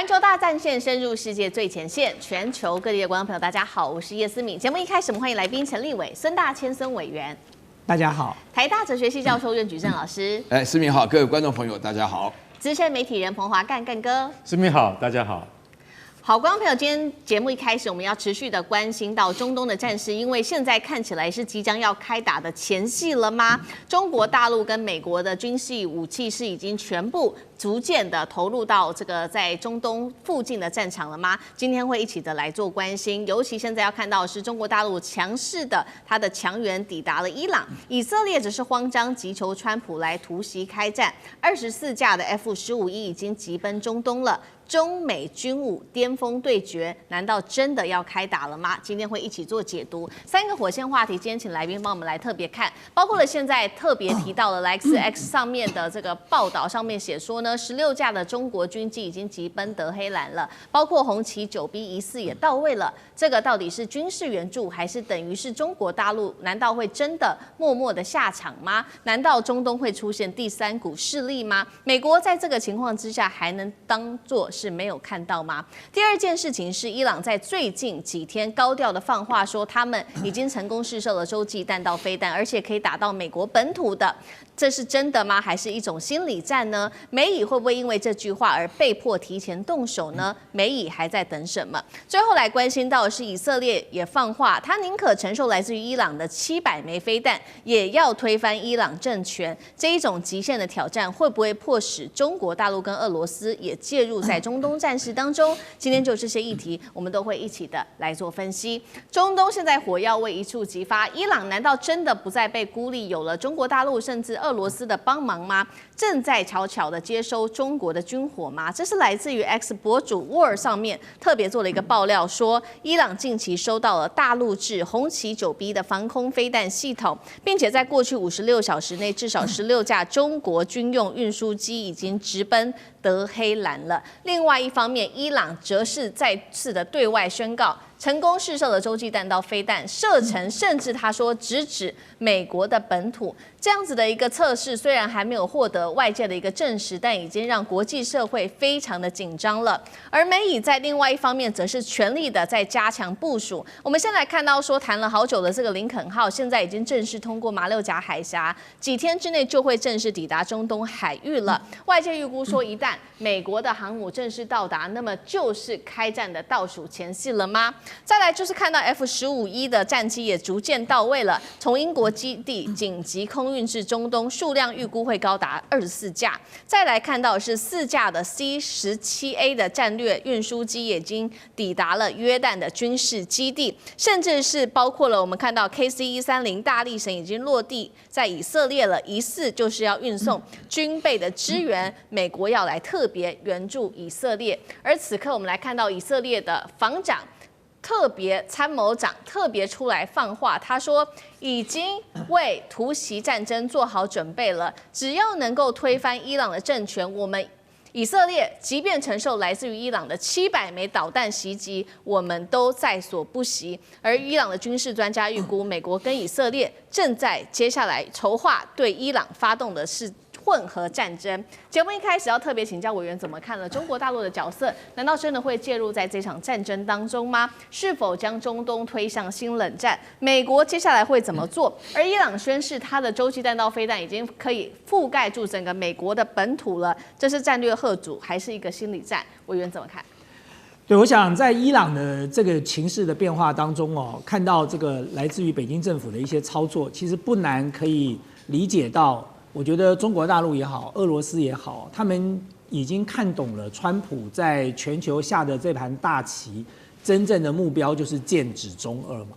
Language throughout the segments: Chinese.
環球大戰線深入世界最前線，全球各地的觀眾朋友，大家好，我是葉思敏。節目一開始，我們歡迎來賓陳立偉、孫大千孫委員。大家好。台大哲學系教授任舉正老師。思敏好，各位觀眾朋友，大家好。資深媒體人彭華幹哥。思敏好，大家好。好，觀眾朋友，今天節目一開始，我們要持續的關心到中東的戰事，因為現在看起來是即將要開打的前夕了嗎？中國大陸跟美國的軍事武器是已經全部逐漸的投入到這個在中東附近的戰場了嗎？今天會一起的來做關心，尤其現在要看到的是中國大陸強勢的他的強援抵達了伊朗，以色列只是慌張急求川普來突襲開戰，24架的 F-15E 已經急奔中東了。中美軍武巔峰對決，難道真的要開打了嗎？今天會一起做解讀。3個火線話題，今天請來賓幫我們來特別看，包括了現在特別提到了 LexX 上面的這個報道，上面寫說呢，16架的中國軍機已經急奔德黑蘭了，包括紅旗9B 疑似也到位了。這個到底是軍事援助，還是等於是中國大陸？難道會真的默默的下場嗎？難道中東會出現第3股勢力嗎？美國在這個情況之下，還能當作是沒有看到嗎？第二件事情是，伊朗在最近幾天高調的放話說，他們已經成功試射了洲際彈道飛彈，而且可以打到美國本土的，這是真的嗎？還是一種心理戰呢？美以會不會因為這句話而被迫提前動手呢？美以還在等什麼？最後來關心到的是，以色列也放話，他寧可承受來自於伊朗的700枚飛彈，也要推翻伊朗政權。這一種極限的挑戰，會不會迫使中國大陸跟俄羅斯也介入在中東戰事當中？今天就這些議題，我們都會一起的來做分析。中東現在火藥味一觸即發，伊朗難道真的不再被孤立，有了中國大陸甚至俄羅斯的幫忙嗎？正在悄悄的接收中國的軍火嗎？這是來自於 X 博主 War 上面特別做了一個爆料，說伊朗近期收到了大陸制紅旗9B 的防空飛彈系統，並且在過去56小時內，至少16架中國軍用運輸機已經直奔德黑蘭了。另外一方面，伊朗則是再次的對外宣告，成功試射了洲際彈道飛彈，射程甚至他說直指美國的本土。這樣子的一個測試，雖然還沒有獲得外界的一個證實，但已經讓國際社會非常的緊張了。而美以在另外一方面，則是全力的在加強部署。我們先來看到說，談了好久的這個林肯號，現在已經正式通過馬六甲海峽，幾天之內就會正式抵達中東海域了。外界預估說，一旦美國的航母正式到達，那麼就是開戰的倒數前夕了嗎？再來就是看到 F-15E 的戰機也逐漸到位了，從英國基地緊急空運至中東，數量預估會高達24架。再來看到的是4架的 C-17A 的戰略運輸機已經抵達了約旦的軍事基地，甚至是包括了我們看到 KC-130大力神已經落地在以色列了，疑似就是要運送軍備的支援，美國要來特別援助以色列。而此刻我們來看到以色列的防長特別參謀長特別出來放話，他說已經為突襲戰爭做好準備了，只要能夠推翻伊朗的政權，我們以色列即便承受來自於伊朗的700枚導彈襲擊，我們都在所不惜。而伊朗的軍事專家預估，美國跟以色列正在接下來籌劃對伊朗發動的是混合戰爭。節目一開始要特別請教委員怎麼看了中國大陸的角色？難道真的會介入在這場戰爭當中嗎？是否將中東推向新冷戰？美國接下來會怎麼做？而伊朗宣示它的洲際彈道飛彈已經可以覆蓋住整個美國的本土了，這是戰略嚇阻還是一個心理戰？委員怎麼看？對，我想在伊朗的這個情勢的變化當中哦，看到這個來自於北京政府的一些操作，其實不難可以理解到。我覺得中國大陸也好，俄羅斯也好，他們已經看懂了川普在全球下的這盤大棋，真正的目標就是劍指中俄嘛。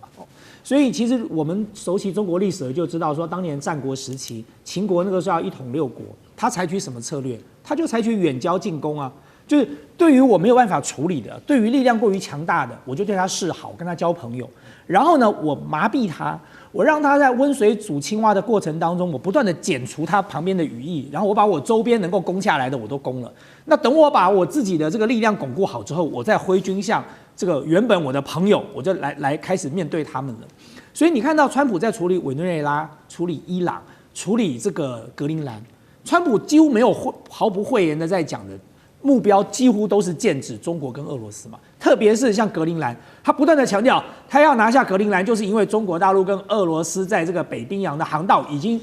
所以其實我們熟悉中國歷史就知道說，當年戰國時期，秦國那個時候要一統六國，他採取什麼策略？他就採取遠交近攻啊。就是對於我沒有辦法處理的，對於力量過於強大的，我就對他示好，跟他交朋友。然後呢，我麻痹他，我讓他在溫水煮青蛙的過程當中，我不斷的剪除他旁邊的羽翼，然後我把我周邊能夠攻下來的我都攻了。那等我把我自己的這個力量鞏固好之後，我再揮軍向這個原本我的朋友，我就來開始面對他們了。所以你看到川普在處理委內瑞拉、處理伊朗、處理這個格陵蘭，川普幾乎沒有毫不諱言的在講的。目標幾乎都是劍指中國跟俄羅斯嘛。特別是像格陵蘭，他不斷的強調，他要拿下格陵蘭，就是因為中國大陸跟俄羅斯在這個北冰洋的航道已經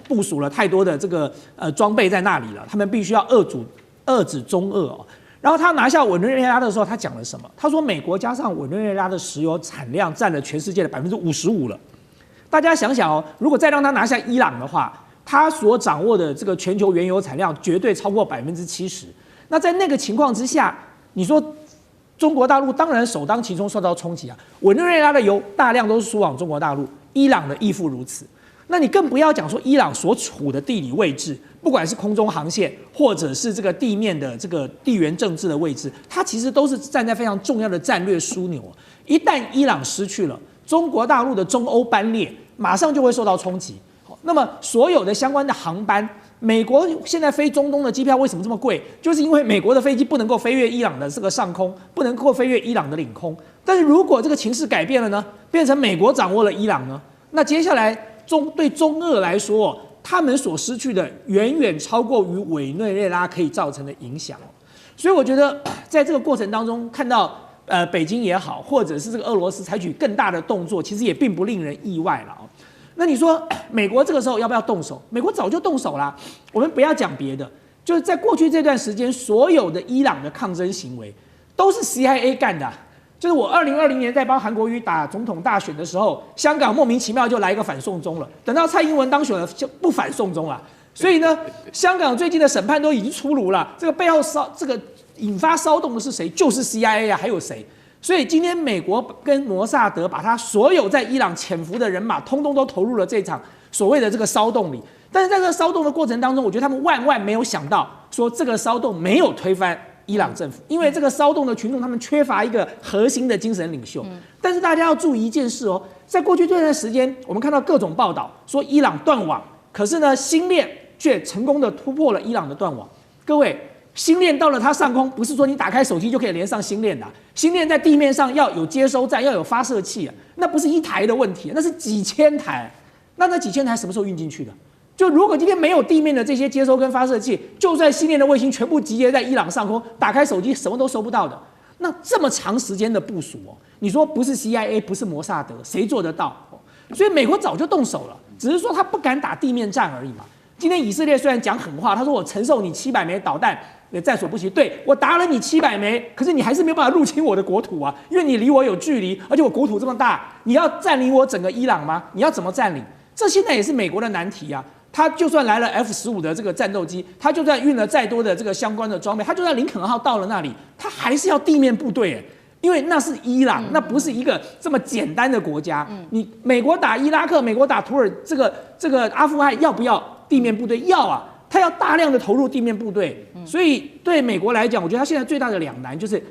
部署了太多的這個裝備在那裡了，他們必須要遏制中俄哦。然後他拿下委內瑞拉的時候，他講了什麼？他說美國加上委內瑞拉的石油產量佔了全世界的55%了。大家想想哦，如果再讓他拿下伊朗的話，他所掌握的這個全球原油產量絕對超過70%。那在那個情況之下，你說中國大陸當然首當其衝受到衝擊啊。委內瑞拉的油大量都是輸往中國大陸，伊朗的亦復如此。那你更不要講說伊朗所處的地理位置，不管是空中航線或者是這個地面的這個地緣政治的位置，它其實都是站在非常重要的戰略樞紐。一旦伊朗失去了，中國大陸的中歐班列馬上就會受到衝擊。那麼所有的相關的航班，美國現在飛中東的機票為什麼這麼貴？就是因為美國的飛機不能夠飛越伊朗的這個上空，不能夠飛越伊朗的領空。但是如果這個情勢改變了呢，變成美國掌握了伊朗呢，那接下來對中俄來說，他們所失去的遠遠超過於委內瑞拉可以造成的影響。所以我覺得在這個過程當中，看到北京也好，或者是這個俄羅斯採取更大的動作，其實也並不令人意外了。那你說美國這個時候要不要動手？美國早就動手啦。我們不要講別的，就是在過去這段時間，所有的伊朗的抗爭行為都是 CIA 幹的。就是我2020年在幫韓國瑜打總統大選的時候，香港莫名其妙就來一個反送中了。等到蔡英文當選了，就不反送中了。所以呢，香港最近的審判都已經出爐了。這個背后這個引發騷動的是誰？就是 CIA 啊，還有誰？所以今天美國跟摩薩德把他所有在伊朗潛伏的人馬，通通都投入了這場所謂的這個騷動裡。但是在這個騷動的過程當中，我覺得他們萬萬沒有想到，說這個騷動沒有推翻伊朗政府，因為這個騷動的群眾他們缺乏一個核心的精神領袖。但是大家要注意一件事哦，在過去這段時間，我們看到各種報道說伊朗斷網，可是呢，星鏈卻成功的突破了伊朗的斷網。各位，星鏈到了它上空，不是說你打開手機就可以連上星鏈的。星鏈在地面上要有接收站，要有發射器啊，那不是一台的問題，那是幾千台。那幾千台什麼時候運進去的？就如果今天沒有地面的這些接收跟發射器，就算星鏈的衛星全部集結在伊朗上空，打開手機什麼都收不到的。那這麼長時間的部署哦，你說不是 CIA 不是摩薩德，誰做得到？所以美國早就動手了，只是說他不敢打地面戰而已嘛。今天以色列雖然講狠話，他說我承受你700枚導彈也在所不惜。對，我打了你700枚，可是你還是沒有辦法入侵我的國土啊，因為你離我有距離，而且我國土這麼大，你要佔領我整個伊朗嗎？你要怎麼佔領？這現在也是美國的難題啊。他就算來了 F-15的這個戰鬥機，他就算運了再多的這個相關的裝備，他就算林肯號到了那裡，他還是要地面部隊，因為那是伊朗，那不是一個這麼簡單的國家。你美國打伊拉克，美國打土耳其這個阿富汗，要不要地面部队？要啊，他要大量的投入地面部隊。所以對美國來講，我覺得他現在最大的兩難就是，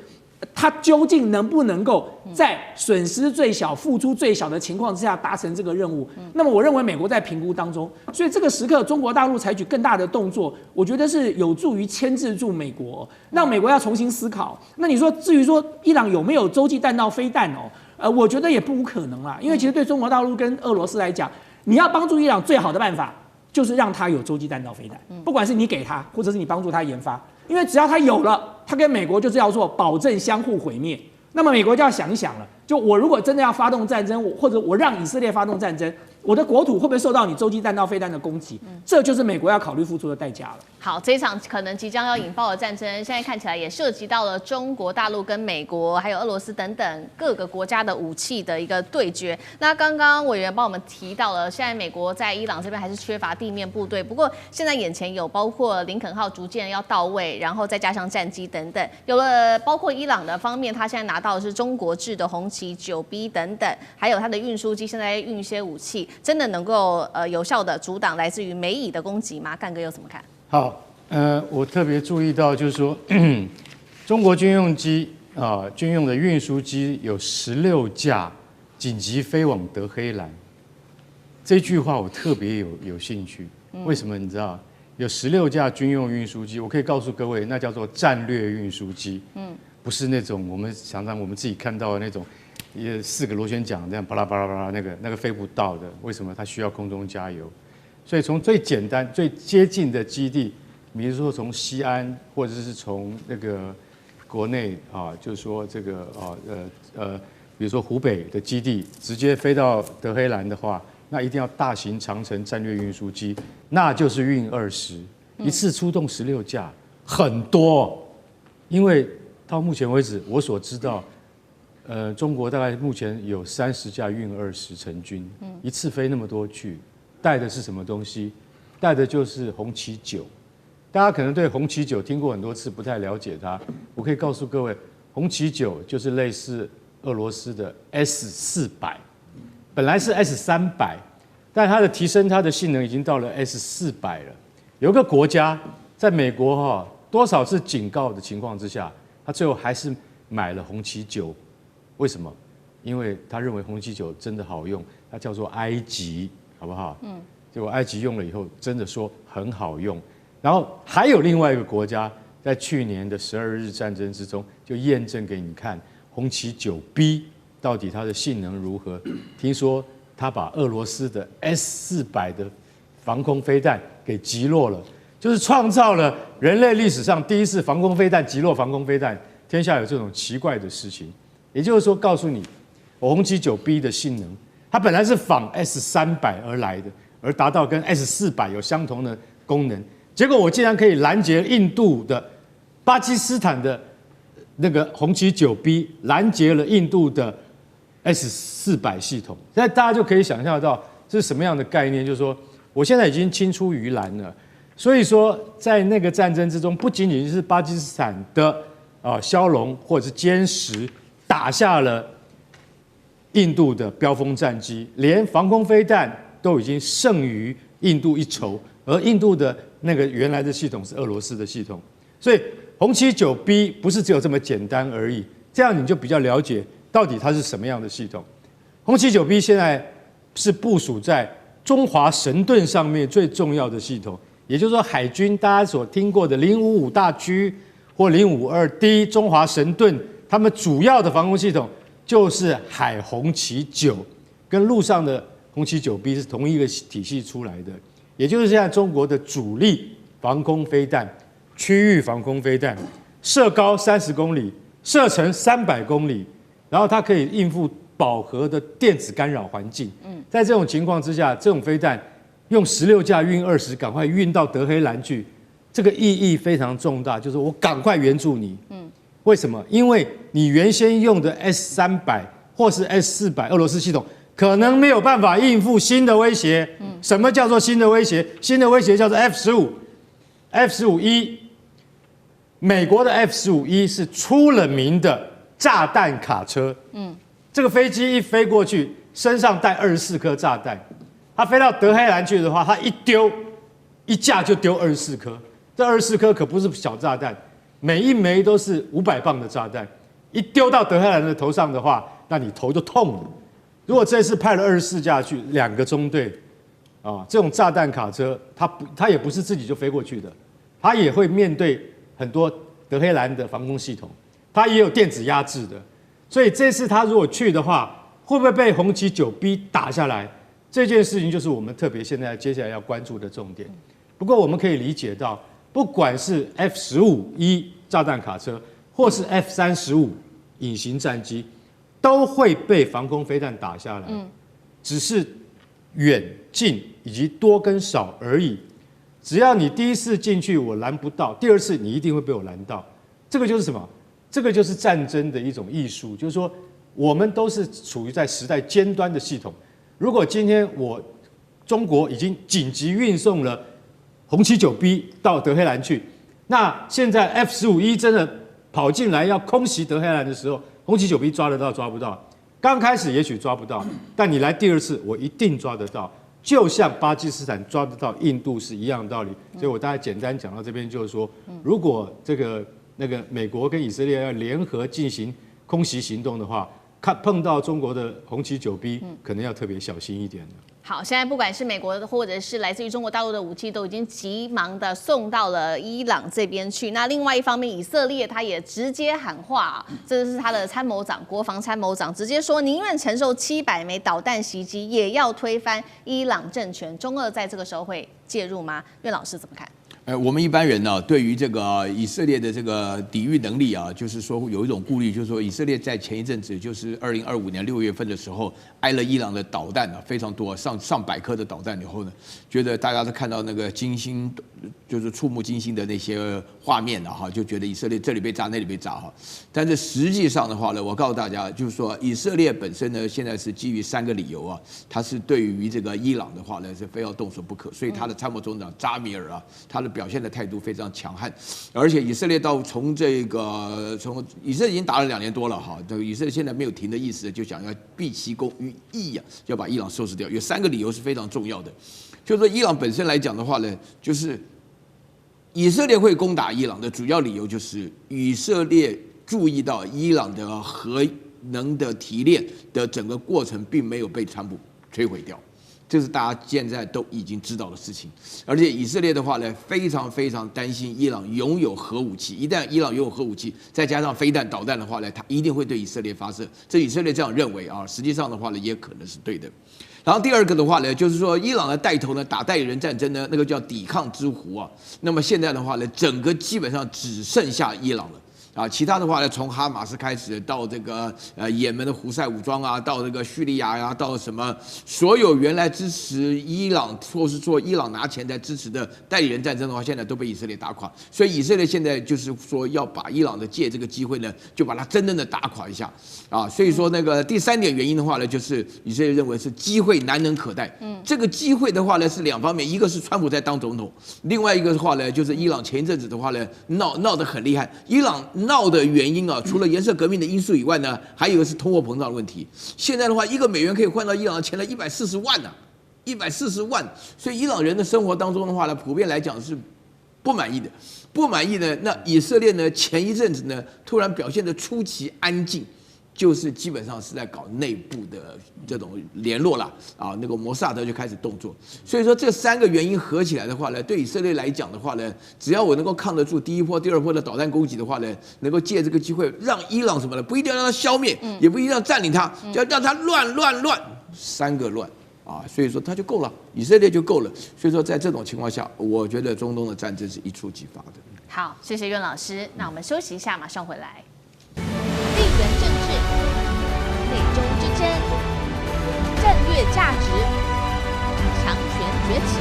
他究竟能不能夠在損失最小、付出最小的情況之下達成這個任務？那麼我認為美國在評估當中，所以這個時刻中國大陸採取更大的動作，我覺得是有助於牽制住美國，讓美國要重新思考。那你說至於說伊朗有沒有洲際彈道飛彈哦？我覺得也不無可能啦，因為其實對中國大陸跟俄羅斯來講，你要幫助伊朗最好的辦法就是讓他有洲際彈道飛彈，不管是你給他，或者是你幫助他研發。因為只要他有了，他跟美國就是要做保證相互毀滅。那麼美國就要想一想了，就我如果真的要發動戰爭，或者我讓以色列发動戰爭，我的國土會不會受到你洲際彈道飛彈的攻擊？這就是美國要考慮付出的代價了。好，這一場可能即將要引爆的戰爭，現在看起來也涉及到了中國大陸跟美國，還有俄羅斯等等各個國家的武器的一個對決。那剛剛委員幫我們提到了，現在美國在伊朗這邊還是缺乏地面部隊，不過現在眼前有包括林肯號逐漸要到位，然後再加上戰機等等，有了包括伊朗的方面，他现在拿到的是中國制的紅旗 9B 等等，還有他的運輸機現在運一些武器，真的能夠有效的阻擋來自於美以的攻擊嗎？幹哥有怎麼看？好，我特別注意到，就是說，中國軍用機軍用的運輸機有16架緊急飛往德黑蘭。這句話我特別有興趣，為什麼？你知道，有16架軍用運輸機，我可以告訴各位，那叫做戰略運輸機，不是那種我們常常我們自己看到的那種，4個螺旋槳這樣巴拉巴拉巴拉那個飛不到的。為什麼？它需要空中加油。所以從最簡單、最接近的基地比如說從西安或者是從那個國內啊，就是說這個比如說湖北的基地直接飛到德黑蘭的話，那一定要大型長程戰略運輸機，那就是運20，一次出動16架，很多。因為到目前為止，我所知道，中國大概目前有30架運20成軍，一次飛那麼多去，帶的是什麼東西？帶的就是紅旗9。大家可能對紅旗9聽過很多次，不太了解它。我可以告訴各位，紅旗9就是類似俄羅斯的 S400，本來是 S300，但它的提升它的性能已經到了 S400了。有一個國家在美國多少次警告的情況之下，他最後還是買了紅旗9。為什麼？因為他認為紅旗9真的好用，它叫做埃及，好不好？結果埃及用了以後，真的說很好用。然後還有另外一個國家，在去年的12日戰爭之中，就驗證給你看紅旗9B 到底它的性能如何。聽說他把俄羅斯的 S400的防空飛彈給擊落了。就是創造了人類歷史上第一次防空飛彈擊落防空飛彈，天下有這種奇怪的事情。也就是說，告訴你，紅旗9B 的性能，它本來是仿 S300而來的，而達到跟 S400有相同的功能。結果我竟然可以攔截印度的、巴基斯坦的那個紅旗9B，攔截了印度的 S400系統。現在大家就可以想象到這是什麼樣的概念，就是說，我現在已經青出於藍了。所以說，在那個戰爭之中，不僅僅是巴基斯坦的梟龍或者是歼10打下了印度的飆風戰機，連防空飛彈都已經勝於印度一籌，而印度的那個原來的系統是俄羅斯的系統，所以紅旗9B 不是只有這麼簡單而已。這樣你就比較了解到底它是什麼樣的系統。紅旗9B 現在是部署在中華神盾上面最重要的系統。也就是說，海軍大家所聽過的055大驅或052D 中華神盾，他們主要的防空系統就是海紅旗9，跟陸上的紅旗9B 是同一個體系出來的。也就是現在中國的主力防空飛彈、區域防空飛彈，射高30公里，射程300公里，然後它可以應付飽和的電子干擾環境。在這種情況之下，這種飛彈用16架運20，趕快運到德黑蘭去，這個意義非常重大，就是我趕快援助你。為什麼？因為你原先用的 S300或是 S400俄羅斯系統，可能沒有辦法應付新的威脅。什麼叫做新的威脅？新的威脅叫做 F-15E。美國的 F-15E 是出了名的炸彈卡車。這個飛機一飛過去，身上帶24顆炸彈。它飛到德黑蘭去的話，它一丟一架就丟24顆，這24顆可不是小炸彈，每一枚都是500磅的炸彈，一丟到德黑蘭的頭上的話，那你頭就痛了。如果這次派了24架去，2個中隊，這種炸彈卡車，它也不是自己就飛過去的，它也會面對很多德黑蘭的防空系統，它也有電子壓制的，所以這次它如果去的話，會不會被紅旗9B 打下來？這件事情就是我們特別現在接下來要關注的重點。不過我們可以理解到，不管是 F-15E 炸彈卡車，或是 F-35隱形戰機，都會被防空飛彈打下來。只是遠近以及多跟少而已。只要你第一次進去我攔不到，第二次你一定會被我攔到。這個就是什麼？這個就是戰爭的一種藝術，就是說我們都是處於在時代尖端的系統。如果今天中國已經緊急運送了紅旗9B 到德黑蘭去，那現在 F-15E 真的跑進來要空襲德黑蘭的時候，紅旗9B 抓得到抓不到？剛開始也許抓不到，但你來第二次，我一定抓得到，就像巴基斯坦抓得到印度是一樣的道理。所以我大概簡單講到這邊，就是說，如果那個美國跟以色列要聯合進行空襲行動的話，碰到中國的紅旗9B，可能要特別小心一點了。好，現在不管是美國的或者是來自於中國大陸的武器，都已經急忙的送到了伊朗這邊去。那另外一方面，以色列他也直接喊話，這是他的參謀長，國防參謀長直接說，寧願承受700枚導彈襲擊，也要推翻伊朗政權。中俄在這個時候會介入嗎？苑老師怎麼看？我們一般人呢，對於這個以色列的這個抵禦能力啊，就是說有一種顧慮，就是說以色列在前一陣子，就是2025年6月份的時候，挨了伊朗的導彈啊，非常多，上百顆的導彈以後呢，覺得大家都看到那個驚心，就是觸目驚心的那些畫面了哈，就覺得以色列這裡被炸，那裡被炸哈。但是實際上的話呢，我告訴大家，就是說以色列本身呢，現在是基於3個理由啊，它是對於這個伊朗的話呢，是非要動手不可，所以他的參謀總長扎米爾啊，他的表現的態度非常強悍，而且以色列從以色列已經打了2年多了哈，这個以色列現在沒有停的意思，就想要畢其功於伊啊，要把伊朗收拾掉。有3個理由是非常重要的，就是說伊朗本身來講的話呢，就是以色列會攻打伊朗的主要理由就是以色列注意到伊朗的核能的提煉的整個過程並沒有被全部摧毀掉。這是大家現在都已經知道的事情，而且以色列的話呢，非常非常擔心伊朗擁有核武器。一旦伊朗擁有核武器，再加上飛彈、導彈的話呢，它一定會對以色列發射。這以色列這樣認為啊，實際上的話呢，也可能是對的。然後第二個的話呢，就是說伊朗的帶頭呢打代理人戰爭呢，那個叫抵抗之湖啊。那麼現在的話呢，整個基本上只剩下伊朗了。啊，其他的話呢，從哈馬斯開始到這個也門的胡塞武裝啊，到這個敘利亞呀，到什麼所有原來支持伊朗或是說伊朗拿錢在支持的代理人戰爭的話，現在都被以色列打垮。所以以色列現在就是說要把伊朗的借這個機會呢，就把它真正的打垮一下啊。所以說那個第3點原因的話呢，就是以色列認為是機會難能可待。這個機會的話呢是2方面，一個是川普在當總統，另外一個的話呢就是伊朗前一陣子的話呢鬧得很厲害，伊朗鬧的原因啊，除了顏色革命的因素以外呢，還有一個是通貨膨脹的問題。現在的話，1個美元可以換到伊朗的錢了140萬呢，140萬。所以伊朗人的生活當中的話呢，普遍來講是不滿意的。不滿意呢，那以色列呢，前一陣子呢，突然表現得出奇安靜。就是基本上是在搞內部的這種聯絡啦，啊，那個摩薩德就開始動作。所以說這3個原因合起來的話呢，對以色列來講的話呢，只要我能夠抗得住第1波、第2波的導彈攻擊的話呢，能夠借這個機會讓伊朗什麼呢？不一定要讓它消滅，也不一定要佔領它，就要讓它亂，3個亂啊，所以說它就夠了，以色列就夠了。所以說在這種情況下，我覺得中東的戰爭是一觸即發的。好，謝謝苑老師。那我們休息一下，馬上回來。地緣政治、內中之爭、戰略價值、強權崛起、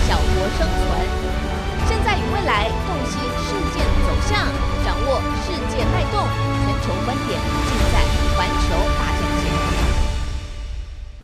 小國生存，現在與未來洞悉事件走向，掌握世界脈動，全球觀點盡在環球大戰線。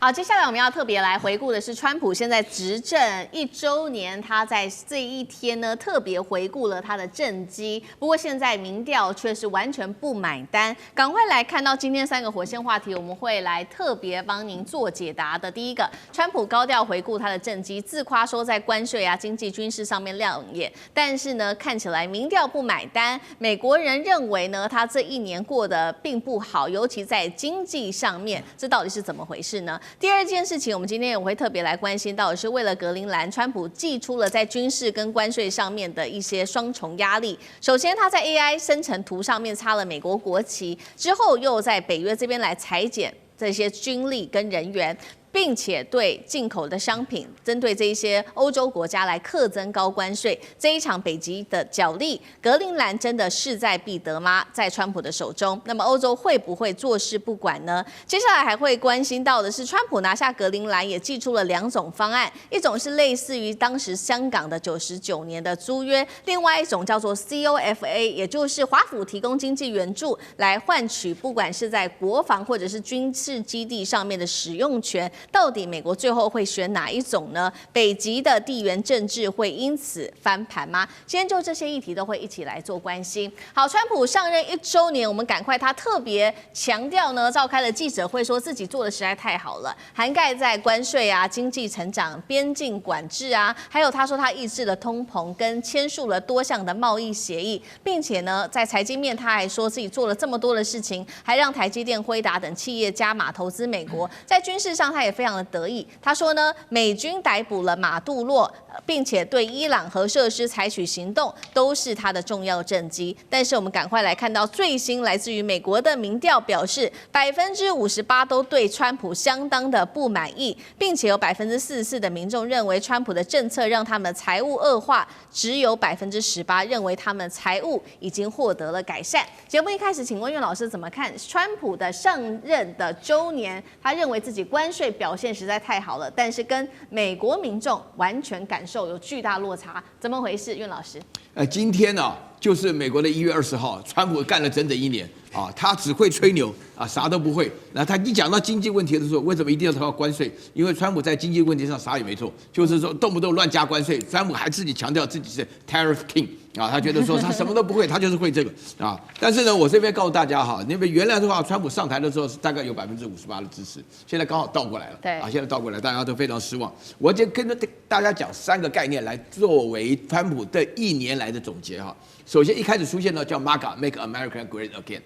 好，接下來我們要特別來回顧的是川普現在執政1週年，他在這一天呢特別回顧了他的政績。不過現在民調卻是完全不買單。趕快來看到今天3個火線話題，我們會來特別幫您做解答的。第一個，川普高調回顧他的政績，自誇說在關稅啊、經濟、軍事上面亮眼，但是呢看起來民調不買單。美國人認為呢他這1年過得並不好，尤其在經濟上面，這到底是怎麼回事呢？第二件事情，我們今天也會特別來關心到的是，為了格陵蘭，川普祭出了在軍事跟關稅上面的一些雙重壓力。首先，他在 AI 生成圖上面插了美國國旗，之後又在北約這邊來裁減這些軍力跟人員，並且對進口的商品，針對這一些歐洲國家來課徵高關稅。這一場北極的角力，格陵蘭真的勢在必得嗎？在川普的手中，那麼歐洲會不會坐視不管呢？接下來還會關心到的是，川普拿下格陵蘭也祭出了2種方案，一種是類似於當時香港的99年的租約，另外一種叫做 COFA， 也就是華府提供經濟援助來換取不管是在國防或者是軍事基地上面的使用權。到底美國最後會選哪一種呢？北極的地緣政治會因此翻盤嗎？今天就這些議題都會一起來做關心。好，川普上任1週年，我們趕快，他特別強調呢，召開了記者會，說自己做的實在太好了，涵蓋在關稅啊、經濟成長、邊境管制啊，還有他說他抑制了通膨，跟簽署了多項的貿易協議，並且呢，在財經面他還說自己做了這麼多的事情，還讓台積電、輝達等企業加碼投資美國。在軍事上，他也也非常的得意。他說呢，美軍逮捕了馬杜洛，並且對伊朗核設施採取行動，都是他的重要政績。但是我們趕快來看到最新來自於美國的民調表示，58%都對川普相當的不滿意，並且有44%的民眾認為川普的政策讓他們財務惡化，只有18%認為他們財務已經獲得了改善。節目一開始，請問苑老師怎麼看川普的上任的週年？他認為自己關稅表現實在太好了，但是跟美國民眾完全感受有巨大落差，怎麼回事？苑老師，今天呢，就是美国的1月20號，川普幹了整整1年啊，他只會吹牛啊，啥都不會。那他一講到經濟問題的時候，為什麼一定要靠關稅？因為川普在經濟問題上啥也沒做，就是說動不動亂加關稅。川普還自己強調自己是 Tariff King 啊，他覺得說他什麼都不會，他就是會這個啊。但是呢，我這邊告訴大家哈，那邊原來的話，川普上台的時候是大概有58%的支持，現在剛好倒過來了。對啊，現在倒過来，大家都非常失望。我就跟大家講3個概念來作為川普这1年來的總結哈。首先一開始出現呢叫 MAGA，Make America Great Again。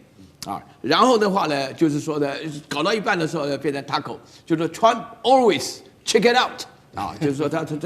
啊，然後的話呢，就是說呢，搞到一半的時候變成 taco， 就是 Trump always check it out， 啊，就是說他这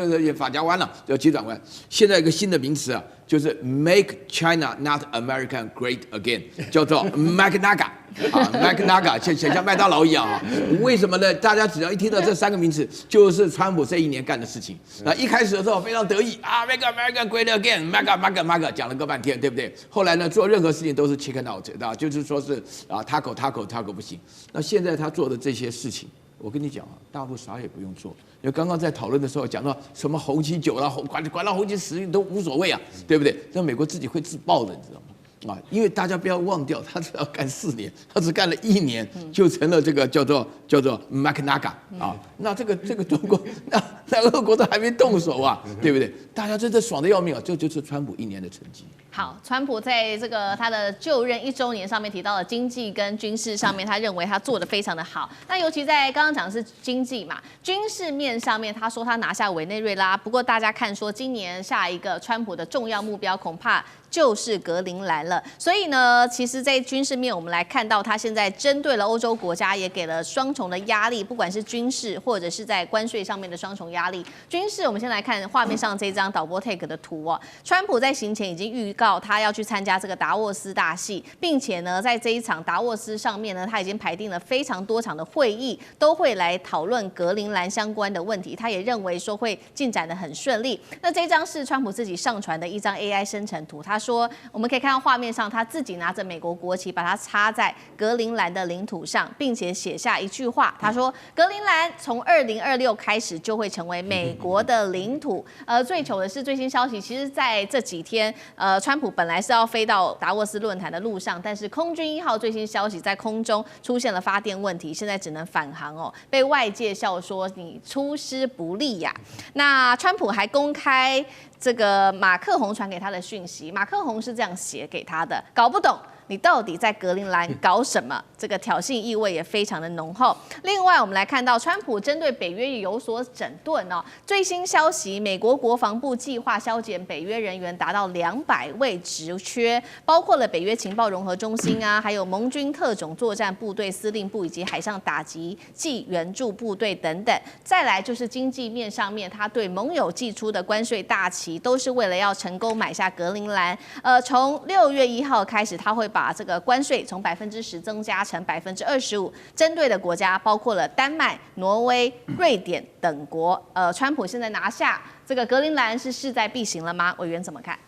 個也髮夾彎了，叫急轉彎。現在有一個新的名詞啊，就是 Make China Not America Great Again， 叫做 MAGNAGA。啊 ，MAGNAGA 像麥當勞一樣啊？為什麼呢？大家只要一聽到這3個名詞，就是川普這1年幹的事情。那一開始的時候非常得意啊 ，Make America Great Again，MAGA 講了個半天，對不對？後來呢，做任何事情都是 chicken out， 啊，就是說是啊 taco 不行。那現在他做的這些事情，我跟你講啊，大陸啥也不用做。因為剛剛在討論的時候講到什麼紅旗9了，管到紅旗10都無所謂啊，對不對？那美國自己會自爆的，你知道嗎？啊，因為大家不要忘掉，他只要幹4年，他只幹了1年，就成了這個叫做 MAGNAGA 啊。那這個中國，那俄國都還沒動手啊，對不對？大家真的爽得要命啊！這就是川普1年的成績。好，川普在這個他的就任1週年上面提到了經濟跟軍事上面，他認為他做得非常的好。那尤其在剛剛講的是經濟嘛，軍事面上面，他說他拿下委內瑞拉。不過大家看說，今年下一個川普的重要目標恐怕就是格陵蘭了。所以呢，其實，在軍事面，我們來看到他現在針對了歐洲國家，也給了雙重的壓力，不管是軍事或者是在關稅上面的雙重壓力。軍事，我們先來看畫面上這張導播 take 的圖哦。川普在行前已經預告他要去參加這個達沃斯大戲，並且呢，在這一場達沃斯上面呢，他已經排定了非常多場的會議，都會來討論格陵蘭相關的問題。他也認為說會進展得很順利。那這張是川普自己上傳的一張 AI 生成圖，他說我們可以看到畫面上他自己拿着美國國旗，把它插在格陵蘭的領土上，並且寫下一句話，他說格陵蘭從2026開始就會成為美國的領土。最糗的是最新消息，其實在這幾天，川普本來是要飛到達沃斯論壇的路上，但是空軍1號最新消息在空中出現了發電問題，現在只能返航哦，被外界笑說你出師不利呀。那川普還公開這個馬克宏傳給他的訊息，馬克宏是這樣寫給他的，搞不懂你到底在格陵蘭搞什麼？這個挑釁意味也非常的濃厚。另外，我們來看到川普針對北約也有所整頓哦。最新消息，美國國防部計劃削減北約人員達到200位職缺，包括了北約情報融合中心啊，還有盟軍特種作戰部隊司令部以及海上打擊暨援助部隊等等。再來就是經濟面上面，他對盟友祭出的關稅大旗，都是為了要成功買下格陵蘭。從6月1號開始，他會把這個關稅從10%增加成25%，針對的國家包括了丹麥、挪威、瑞典等國。川普現在拿下這個格陵蘭是勢在必行了嗎？委員怎麼看？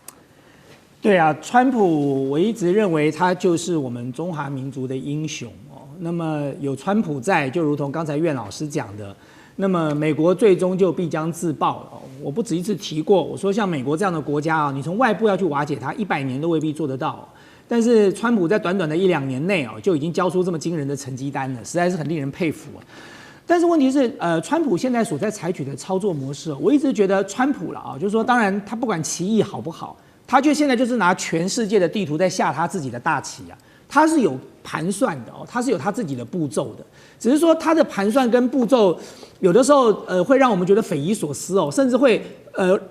對啊，川普我一直認為他就是我們中華民族的英雄哦。那麼有川普在，就如同剛才苑老師講的，那麼美國最終就必將自爆了。我不止一次提過，我說像美國這樣的國家啊，你從外部要去瓦解它，100年都未必做得到。但是川普在短短的1-2年內就已經交出這麼驚人的成績單了，實在是很令人佩服。但是問題是，川普現在所在採取的操作模式，我一直覺得川普了啊，就是說，當然他不管棋藝好不好，他现在就是拿全世界的地圖在下他自己的大棋啊，他是有盤算的哦，他是有他自己的步驟的，只是說他的盤算跟步驟有的時候会讓我們覺得匪夷所思哦，甚至會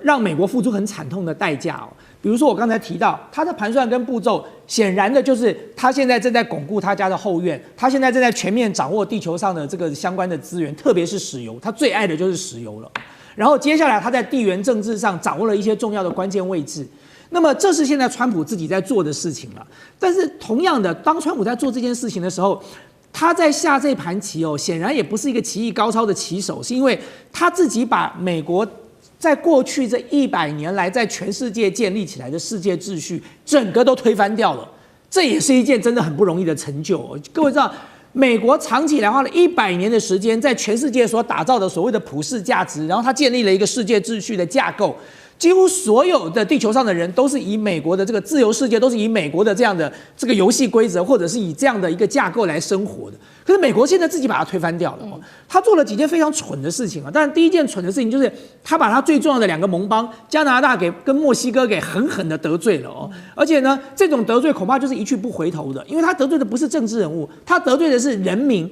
讓美國付出很慘痛的代價哦。比如說我剛才提到他的盤算跟步驟，顯然的就是他現在正在鞏固他家的後院，他現在正在全面掌握地球上的这个相關的資源，特別是石油，他最愛的就是石油了。然後接下來他在地緣政治上掌握了一些重要的關鍵位置。那麼這是現在川普自己在做的事情了。但是同樣的，當川普在做這件事情的時候，他在下這盤棋哦，顯然也不是一個棋藝高超的棋手，是因為他自己把美國在過去這100年來在全世界建立起來的世界秩序整個都推翻掉了，這也是一件真的很不容易的成就哦。各位知道，美國長期以來花了100年的時間，在全世界所打造的所謂的普世價值，然後他建立了一個世界秩序的架構。幾乎所有的地球上的人都是以美國的這個自由世界，都是以美國的這樣的這個遊戲規則，或者是以這樣的一個架構來生活的。可是美國現在自己把它推翻掉了，他做了幾件非常蠢的事情啊。當然，第一件蠢的事情就是他把他最重要的2個盟邦加拿大跟墨西哥給狠狠的得罪了哦。而且呢，這種得罪恐怕就是一去不回頭的，因為他得罪的不是政治人物，他得罪的是人民。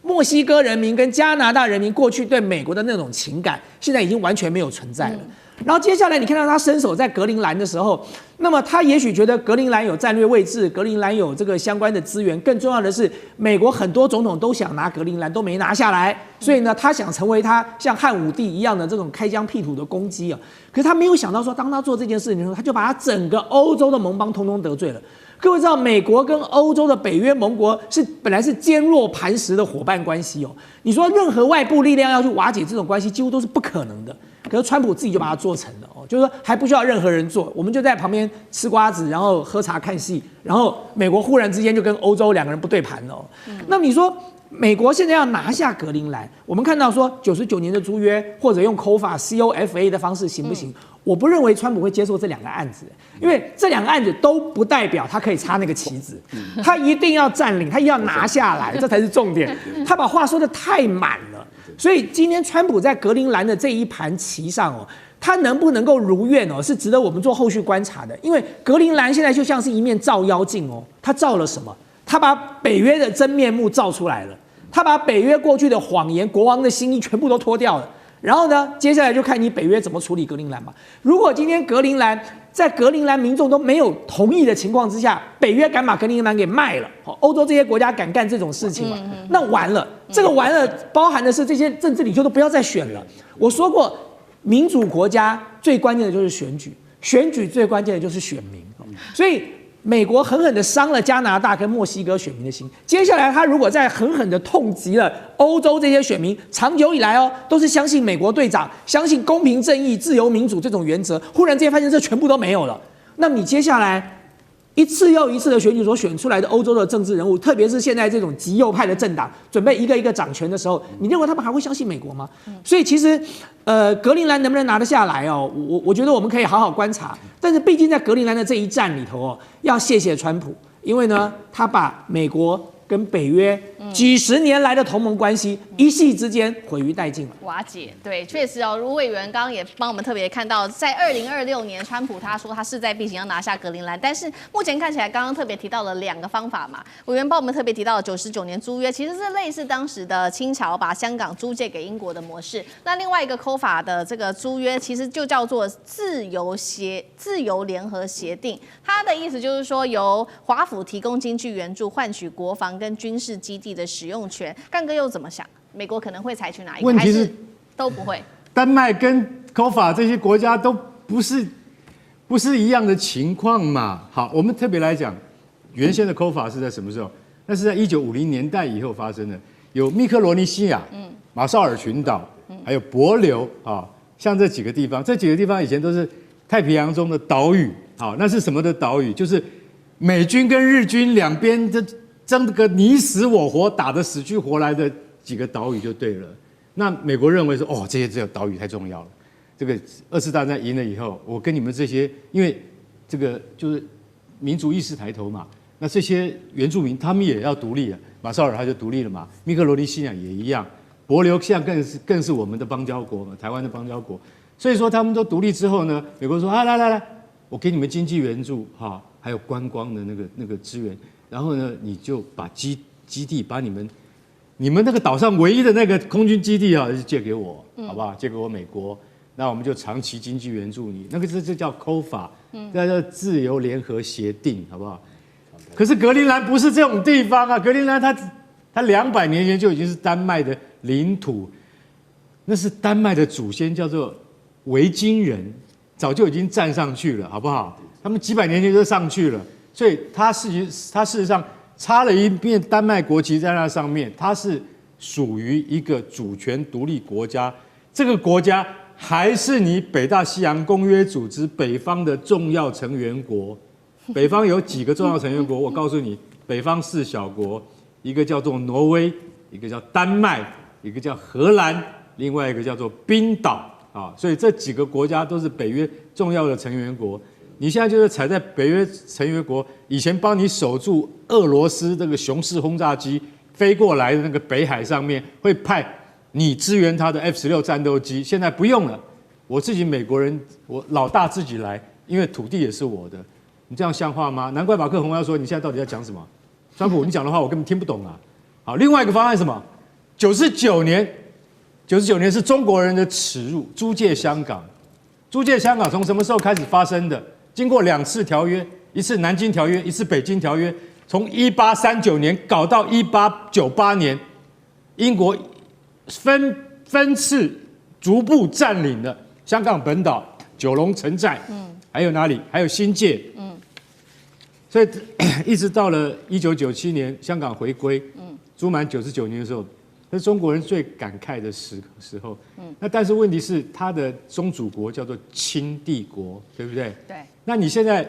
墨西哥人民跟加拿大人民過去對美國的那種情感，現在已經完全沒有存在了。然後接下來你看到他伸手在格陵蘭的時候，那麼他也許覺得格陵蘭有戰略位置，格陵蘭有這個相關的資源，更重要的是，美國很多總統都想拿格陵蘭，都沒拿下來，所以呢，他想成為他像漢武帝一樣的這種開疆闢土的功績啊。可是他沒有想到說，當他做這件事情的時候，他就把他整個歐洲的盟邦通通得罪了。各位知道，美國跟歐洲的北約盟國本來是堅若磐石的夥伴關係哦。你說任何外部力量要去瓦解這種關係，幾乎都是不可能的。可是川普自己就把它做成了哦，就是說還不需要任何人做，我們就在旁邊吃瓜子，然後喝茶看戲，然後美國忽然之間就跟歐洲2個人不對盤了哦。那麼你說美國現在要拿下格陵蘭，我們看到說99年的租約或者用 COFA 的方式行不行？我不認為川普會接受這2個案子，因為這2個案子都不代表他可以插那個旗子，他一定要佔領，他一定要拿下來，這才是重點。他把話說得太滿了，所以今天川普在格陵蘭的這一盤棋上哦，他能不能夠如願哦，是值得我們做後續觀察的。因為格陵蘭現在就像是一面照妖鏡哦，他照了什麼？他把北約的真面目照出來了，他把北約過去的謊言、國王的心意全部都脫掉了。然後呢，接下來就看你北約怎麼處理格陵蘭嘛。如果今天在格陵蘭民眾都沒有同意的情況之下，北約敢把格陵蘭給賣了，歐洲這些國家敢幹這種事情嘛？那完了，這個完了，包含的是這些政治領袖都不要再選了。我說過，民主國家最關鍵的就是選舉，選舉最關鍵的就是選民，所以美國狠狠的傷了加拿大跟墨西哥選民的心。接下來他如果再狠狠的痛擊了歐洲這些選民，長久以來哦都是相信美國隊長，相信公平正義、自由民主這種原則，忽然之間發現這全部都沒有了。那你接下來一次又一次的選舉所選出來的歐洲的政治人物，特別是現在這種極右派的政黨準備一個一個掌權的時候，你認為他們還會相信美國嗎？所以其實格陵蘭能不能拿得下來哦？我覺得我們可以好好觀察。但是畢竟在格陵蘭的這一戰裡頭哦，要謝謝川普，因為呢，他把美國跟北約幾十年來的同盟關係一夕之間毀於殆盡了，瓦解。對，確實哦，盧委員剛剛也幫我們特別看到，在2026年，川普他說他勢在必行要拿下格陵蘭，但是目前看起來，剛剛特別提到了2個方法嘛。委員幫我們特別提到了99年租約，其實是類似當時的清朝把香港租借給英國的模式。那另外一個 COFA 的這個租約，其實就叫做自由聯合協定，它的意思就是說由華府提供經濟援助，換取國防跟軍事基地的使用權。幹哥又怎麼想？美國可能會採取哪一個？還是都不會？丹麥跟 COFA 這些國家都不是一樣的情況嘛。好，我們特別來講，原先的 COFA 是在什麼時候？那是在1950年代以後發生的，有密克羅尼西亞、馬紹爾群島，還有帛琉啊，像這幾個地方，這幾個地方以前都是太平洋中的島嶼。好，那是什麼的島嶼？就是美軍跟日軍兩邊爭個你死我活，打得死去活來的幾個島嶼就對了。那美國認為說，哦，這些島嶼太重要了。這個2次大戰贏了以後，我跟你們這些，因為這個就是民族意識抬頭嘛，那這些原住民他們也要獨立了。馬紹爾他就獨立了嘛，密克羅尼西亞也一樣，帛琉現在更是我們的邦交國嘛，台灣的邦交國。所以說他們都獨立之後呢，美國說啊，來，我給你們經濟援助哈，還有觀光的那個資源，然後呢，你就把基地把你們那個島上唯一的那個空軍基地啊，就借給我，好不好？借給我美國。那我們就長期經濟援助你，那個這叫 COFA，那叫自由聯合協定，好不好？可是格陵蘭不是這種地方啊，格陵蘭它200年前就已經是丹麥的領土，那是丹麥的祖先叫做維京人，早就已經站上去了，好不好？他們幾百年前就上去了，所以它事實上插了一面丹麥國旗在那上面，它是屬於一個主權獨立國家，這個國家還是你北大西洋公約組織北方的重要成員國。北方有幾個重要成員國？我告訴你，北方4小國，一個叫做挪威，一個叫丹麥，一個叫荷蘭，另外一個叫做冰島啊。所以這幾個國家都是北約重要的成員國。你現在就是踩在北約成員國以前幫你守住俄羅斯這個雄式轟炸機飛過來的那個北海上面，會派你支援他的 F-16戰鬥機，現在不用了。我自己美國人，我老大自己來，因為土地也是我的。你這樣像話嗎？難怪馬克宏要說你现在到底在講什麼？川普，你講的話我根本聽不懂啊！好，另外一個方案是什麼？99年是中國人的恥辱，租借香港。租借香港從什麼時候開始發生的？經過2次條約，一次南京條約，一次北京條約，從1839年搞到1898年，英國分次逐步佔領了香港本島、九龍城寨，還有哪裡？還有新界，所以一直到了1997年香港回歸，租滿99年的時候，那是中國人最感慨的時候。那但是問題是，他的宗主國叫做清帝國，對不對？对。那你現在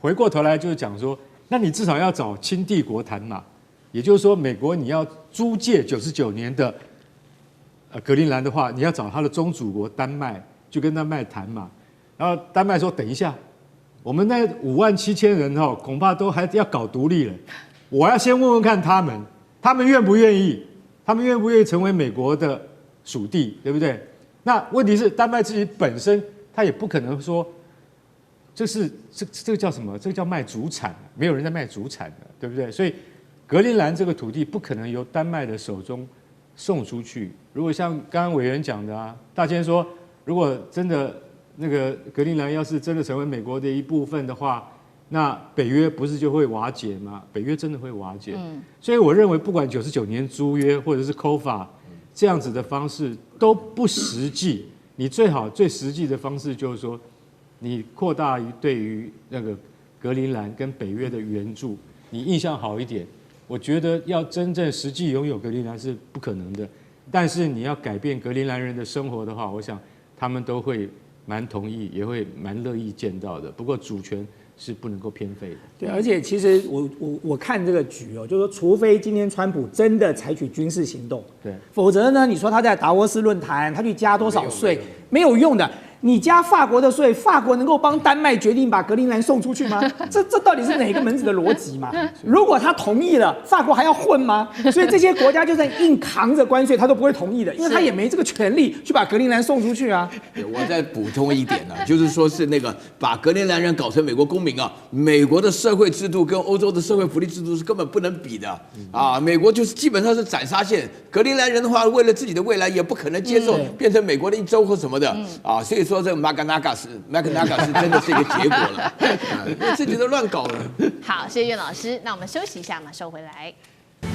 回過頭來就是講說，那你至少要找清帝國談嘛，也就是說，美國你要租借99年的格陵蘭的話，你要找他的宗主國丹麥，就跟丹麥談嘛。然後丹麥說，等一下。我們那57000人恐怕都還要搞獨立了。我要先問問看他們願不願意？他們願不願意成為美國的屬地，對不對？那問題是，丹麥自己本身他也不可能說，這個叫什麼？這個叫賣祖產，沒有人在賣祖產的，對不對？所以格陵蘭這個土地不可能由丹麥的手中送出去。如果像剛剛委員講的啊，大千說，如果真的那個格陵蘭要是真的成為美國的一部分的話，那北約不是就會瓦解嗎？北約真的會瓦解。所以我認為，不管99年租約或者是 COFA 這樣子的方式都不實際。你最實際的方式就是說，你擴大於對於那個格陵蘭跟北約的援助，你印象好一點。我覺得要真正實際擁有格陵蘭是不可能的，但是你要改變格陵蘭人的生活的話，我想他們都會蠻同意，也會蠻樂意見到的。不過主權是不能夠偏廢的。對，而且其實我看這個局就是說，除非今天川普真的採取軍事行動，對，否則呢，你說他在達沃斯論壇，他去加多少稅，沒有用的。你加法國的稅，法國能夠幫丹麥決定把格陵蘭送出去嗎？這到底是哪個門子的邏輯嘛？如果他同意了，法國還要混嗎？所以這些國家就算硬扛着關稅，他都不會同意的，因為他也沒這個權利去把格陵蘭送出去啊。我再補充一點呢，就是說是那個把格陵蘭人搞成美國公民啊，美國的社會制度跟歐洲的社會福利制度是根本不能比的啊。美國就是基本上是斬殺線，格陵蘭人的話，為了自己的未來也不可能接受變成美國的一州或什麼的啊，所以說這個馬格納嘎是真的是一個結果了，自己都亂搞了。好，謝謝苑老師，那我們休息一下，馬上收回來。地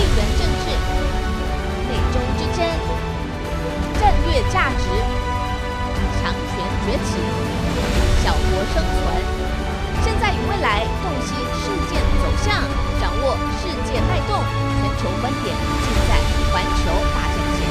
緣政治、美中之爭、戰略價值、強權崛起、小國生存，現在與未來洞悉事件走向，掌握世界脈動，全球觀點盡在環球大戰線。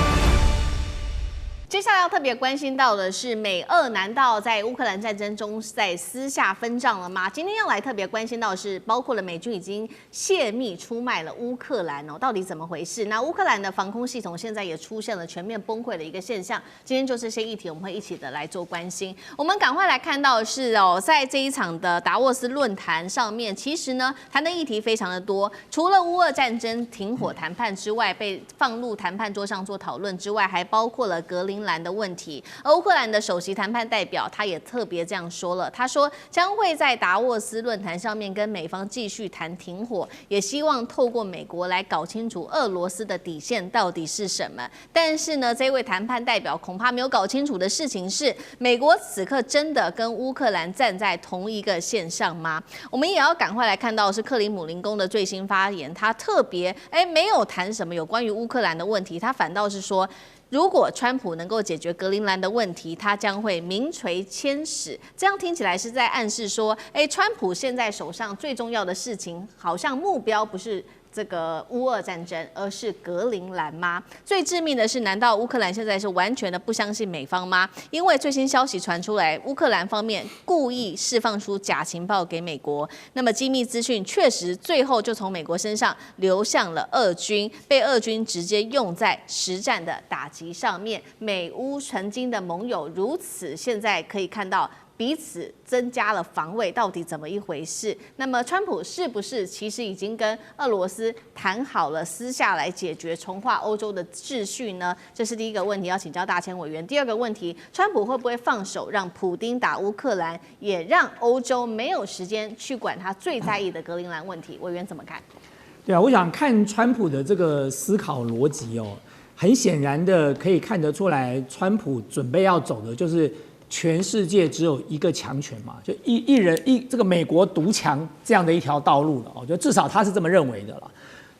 接下來要特別關心到的是，美俄難道在烏克蘭戰爭中在私下分賬了嗎？今天要來特別關心到的是，包括了美軍已經洩密出賣了烏克蘭哦，到底怎麼回事？那烏克蘭的防空系統現在也出現了全面崩潰的一個現象。今天就這些議題，我們會一起的來做關心。我們趕快來看到的是哦，在這一場的達沃斯論壇上面，其實呢談的議題非常的多，除了烏俄戰爭停火談判之外，被放入談判桌上做討論之外，還包括了格陵蘭的的問題。而烏克蘭的首席談判代表他也特別這樣說了，他說將會在達沃斯論壇上面跟美方繼續談停火，也希望透過美國來搞清楚俄羅斯的底線到底是什麼。但是呢，這位談判代表恐怕沒有搞清楚的事情是，美國此刻真的跟烏克蘭站在同一個線上嗎？我們也要趕快來看到的是克里姆林宮的最新發言，他特別沒有談什麼有關於烏克蘭的問題，他反倒是說，如果川普能夠解決格陵蘭的問題，他將會名垂千史。這樣聽起來是在暗示說，川普現在手上最重要的事情，好像目標不是這個烏俄戰爭，而是格陵蘭嗎？最致命的是，難道烏克蘭現在是完全的不相信美方嗎？因為最新消息傳出來，烏克蘭方面故意釋放出假情報給美國，那麼機密資訊確實最後就從美國身上流向了俄軍，被俄軍直接用在實戰的打擊上面。美烏曾經的盟友如此，現在可以看到彼此增加了防衛，到底怎麼一回事？那麼川普是不是其實已經跟俄羅斯談好了，私下來解決重劃歐洲的秩序呢？這是第一個問題，要請教大千委員。第二個問題，川普會不會放手讓普丁打烏克蘭，也讓歐洲沒有時間去管他最在意的格陵蘭問題？委員怎麼看？对啊，我想看川普的這個思考邏輯哦，很顯然的可以看得出來，川普準備要走的就是全世界只有一個強權嘛，就一人這個美國獨強這樣的一條道路了哦，就至少他是這麼認為的了。